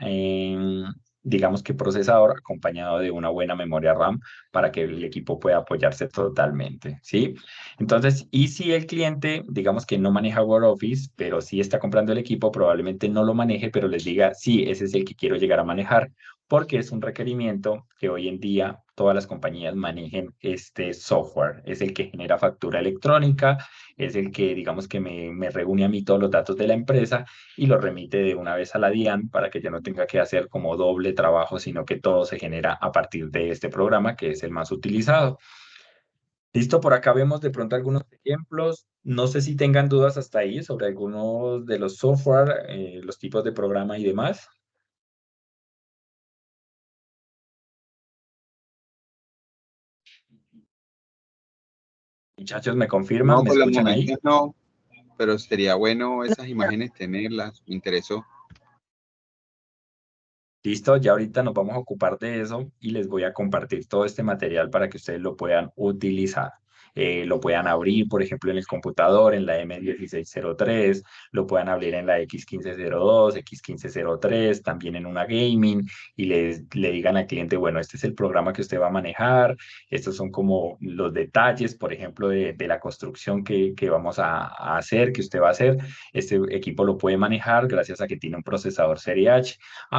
digamos que procesador acompañado de una buena memoria RAM para que el equipo pueda apoyarse totalmente, ¿sí? Entonces, y si el cliente, digamos que no maneja WordOffice, pero sí está comprando el equipo, probablemente no lo maneje, pero les diga, sí, ese es el que quiero llegar a manejar, porque es un requerimiento que hoy en día todas las compañías manejen este software. Es el que genera factura electrónica, es el que, digamos que me reúne a mí todos los datos de la empresa y lo remite de una vez a la DIAN para que yo no tenga que hacer como doble trabajo, sino que todo se genera a partir de este programa que es el más utilizado. Listo, por acá vemos de pronto algunos ejemplos. No sé si tengan dudas hasta ahí sobre algunos de los software, los tipos de programa y demás. Muchachos, ¿me confirman? No, ¿Me por los escuchan ahí? momentos no, pero sería bueno esas imágenes tenerlas, me interesó. Listo, ya ahorita nos vamos a ocupar de eso y les voy a compartir todo este material para que ustedes lo puedan utilizar. Lo puedan abrir, por ejemplo, en el computador, en la M1603, lo puedan abrir en la X1502, X1503, también en una gaming, y le digan al cliente, bueno, este es el programa que usted va a manejar, estos son como los detalles, por ejemplo, de la construcción que vamos a hacer, que usted va a hacer. Este equipo lo puede manejar gracias a que tiene un procesador Serie H.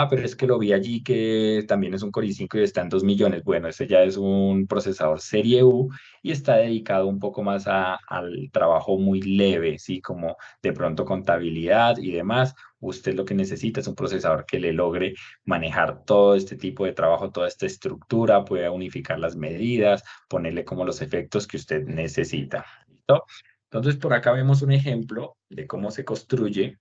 Pero es que lo vi allí que también es un Core i5 y está en 2 millones. Bueno, este ya es un procesador Serie U y está dedicado un poco más al trabajo muy leve, ¿sí? Como de pronto contabilidad y demás. Usted lo que necesita es un procesador que le logre manejar todo este tipo de trabajo, toda esta estructura, pueda unificar las medidas, ponerle como los efectos que usted necesita. ¿Listo? Entonces, por acá vemos un ejemplo de cómo se construye,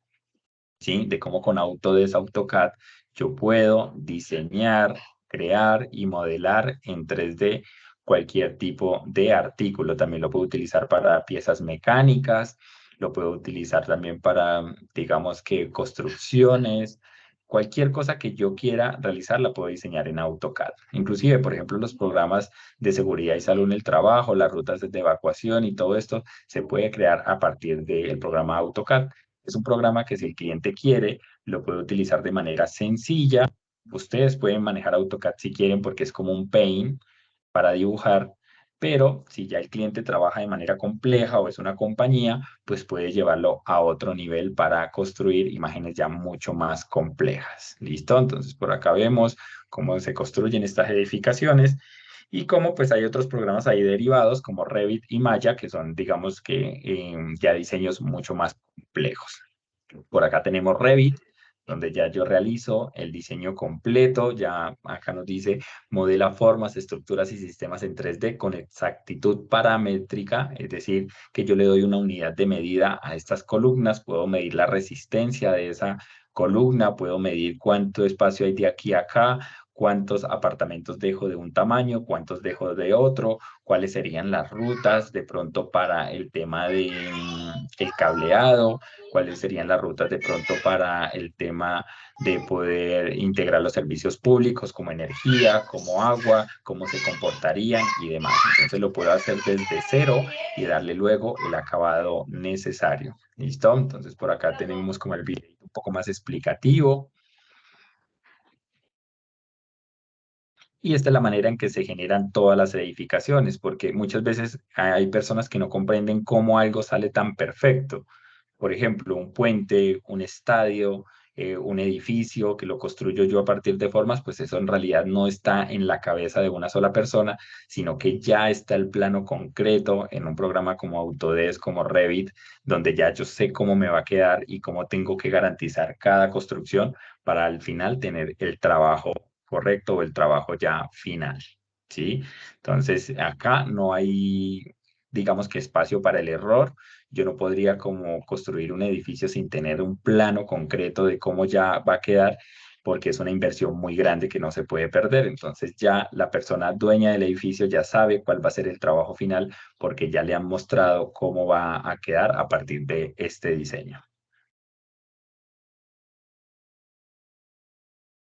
¿sí? De cómo con Autodesk AutoCAD yo puedo diseñar, crear y modelar en 3D cualquier tipo de artículo. También lo puedo utilizar para piezas mecánicas, lo puedo utilizar también para, digamos que construcciones. Cualquier cosa que yo quiera realizar la puedo diseñar en AutoCAD. Inclusive, por ejemplo, los programas de seguridad y salud en el trabajo, las rutas de evacuación y todo esto se puede crear a partir del programa AutoCAD. Es un programa que si el cliente quiere, lo puede utilizar de manera sencilla. Ustedes pueden manejar AutoCAD si quieren porque es como un paint para dibujar, pero si ya el cliente trabaja de manera compleja o es una compañía, pues puede llevarlo a otro nivel para construir imágenes ya mucho más complejas. ¿Listo? Entonces por acá vemos cómo se construyen estas edificaciones y cómo pues hay otros programas ahí derivados como Revit y Maya que son digamos que ya diseños mucho más complejos. Por acá tenemos Revit, donde ya yo realizo el diseño completo. Ya acá nos dice modela formas, estructuras y sistemas en 3D con exactitud paramétrica, es decir, que yo le doy una unidad de medida a estas columnas, puedo medir la resistencia de esa columna, puedo medir cuánto espacio hay de aquí a acá, cuántos apartamentos dejo de un tamaño, cuántos dejo de otro, cuáles serían las rutas de pronto para el tema de el cableado, cuáles serían las rutas de pronto para el tema de poder integrar los servicios públicos como energía, como agua, cómo se comportarían y demás. Entonces lo puedo hacer desde cero y darle luego el acabado necesario. ¿Listo? Entonces por acá tenemos como el video un poco más explicativo. Y esta es la manera en que se generan todas las edificaciones, porque muchas veces hay personas que no comprenden cómo algo sale tan perfecto. Por ejemplo, un puente, un estadio, un edificio que lo construyo yo a partir de formas, pues eso en realidad no está en la cabeza de una sola persona, sino que ya está el plano concreto en un programa como Autodesk, como Revit, donde ya yo sé cómo me va a quedar y cómo tengo que garantizar cada construcción para al final tener el trabajo correcto o el trabajo ya final, ¿sí? Entonces, acá no hay, digamos que espacio para el error. Yo no podría como construir un edificio sin tener un plano concreto de cómo ya va a quedar, porque es una inversión muy grande que no se puede perder. Entonces ya la persona dueña del edificio ya sabe cuál va a ser el trabajo final, porque ya le han mostrado cómo va a quedar a partir de este diseño.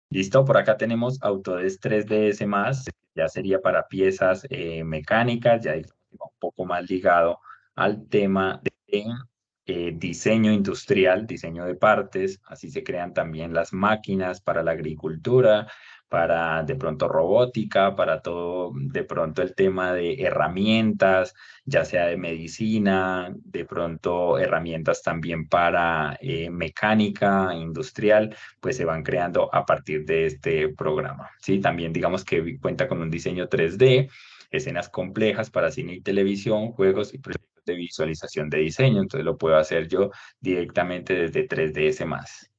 Listo, por acá tenemos Autodesk 3ds más, ya sería para piezas mecánicas, ya un poco más ligado al tema de diseño industrial, diseño de partes, así se crean también las máquinas para la agricultura, para de pronto robótica, para todo de pronto el tema de herramientas, ya sea de medicina, de pronto herramientas también para mecánica industrial, pues se van creando a partir de este programa, ¿sí? También digamos que cuenta con un diseño 3D, escenas complejas para cine y televisión, juegos y proyectos de visualización de diseño, entonces lo puedo hacer yo directamente desde 3ds más.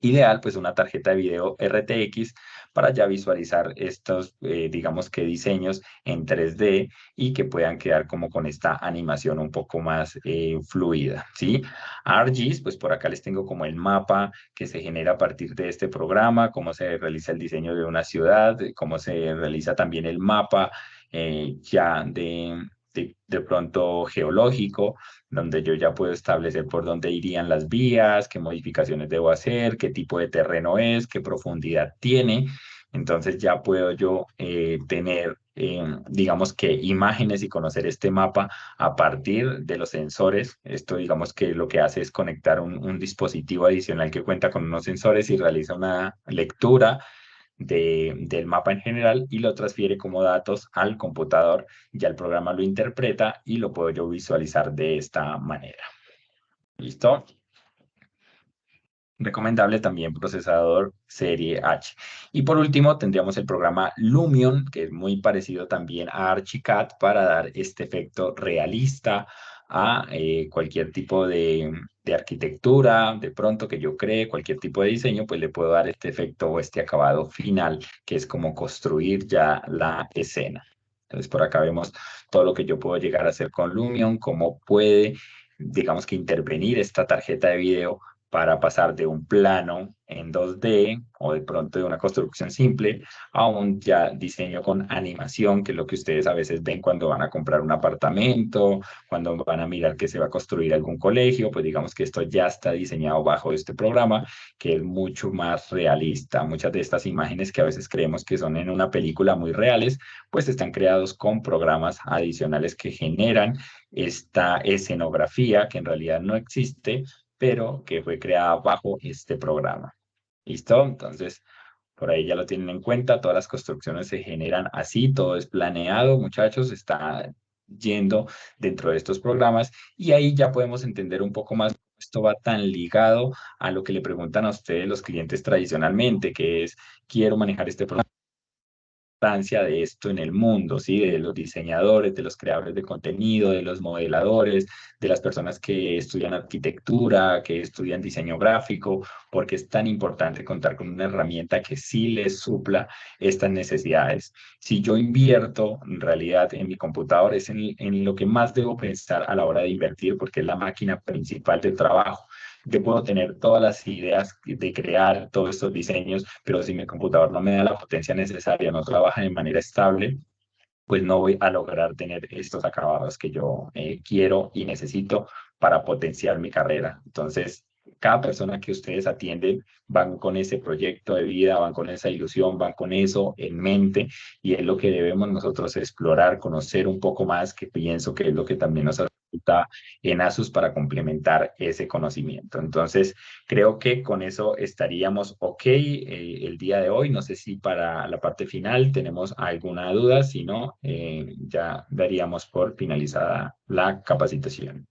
Ideal, pues una tarjeta de video RTX para ya visualizar estos, digamos que diseños en 3D y que puedan quedar como con esta animación un poco más fluida, ¿sí? ArcGIS, pues por acá les tengo como el mapa que se genera a partir de este programa, cómo se realiza el diseño de una ciudad, cómo se realiza también el mapa ya de pronto geológico, donde yo ya puedo establecer por dónde irían las vías, qué modificaciones debo hacer, qué tipo de terreno es, qué profundidad tiene. Entonces ya puedo yo tener, digamos que imágenes y conocer este mapa a partir de los sensores. Esto digamos que lo que hace es conectar un dispositivo adicional que cuenta con unos sensores y realiza una lectura del mapa en general y lo transfiere como datos al computador. Ya el programa lo interpreta y lo puedo yo visualizar de esta manera. ¿Listo? Recomendable también procesador serie H. Y por último tendríamos el programa Lumion, que es muy parecido también a Archicad para dar este efecto realista a cualquier tipo de arquitectura, de pronto que yo cree, cualquier tipo de diseño, pues le puedo dar este efecto o este acabado final, que es como construir ya la escena. Entonces por acá vemos todo lo que yo puedo llegar a hacer con Lumion, cómo puede, digamos que intervenir esta tarjeta de video para pasar de un plano en 2D o de pronto de una construcción simple a un ya diseño con animación, que es lo que ustedes a veces ven cuando van a comprar un apartamento, cuando van a mirar que se va a construir algún colegio, pues digamos que esto ya está diseñado bajo este programa, que es mucho más realista. Muchas de estas imágenes que a veces creemos que son en una película muy reales, pues están creados con programas adicionales que generan esta escenografía que en realidad no existe, pero que fue creada bajo este programa. ¿Listo? Entonces, por ahí ya lo tienen en cuenta, todas las construcciones se generan así, todo es planeado, muchachos, está yendo dentro de estos programas y ahí ya podemos entender un poco más. Esto va tan ligado a lo que le preguntan a ustedes los clientes tradicionalmente, que es, quiero manejar este programa de esto en el mundo, ¿sí? De los diseñadores, de los creadores de contenido, de los modeladores, de las personas que estudian arquitectura, que estudian diseño gráfico, porque es tan importante contar con una herramienta que sí les supla estas necesidades. Si yo invierto en realidad en mi computador, es en lo que más debo pensar a la hora de invertir, porque es la máquina principal del trabajo. Yo puedo tener todas las ideas de crear todos estos diseños, pero si mi computador no me da la potencia necesaria, no trabaja de manera estable, pues no voy a lograr tener estos acabados que yo quiero y necesito para potenciar mi carrera. Entonces, cada persona que ustedes atienden van con ese proyecto de vida, van con esa ilusión, van con eso en mente, y es lo que debemos nosotros explorar, conocer un poco más, que pienso que es lo que también nos resulta en ASUS para complementar ese conocimiento. Entonces, creo que con eso estaríamos ok el día de hoy. No sé si para la parte final tenemos alguna duda, si no, ya daríamos por finalizada la capacitación.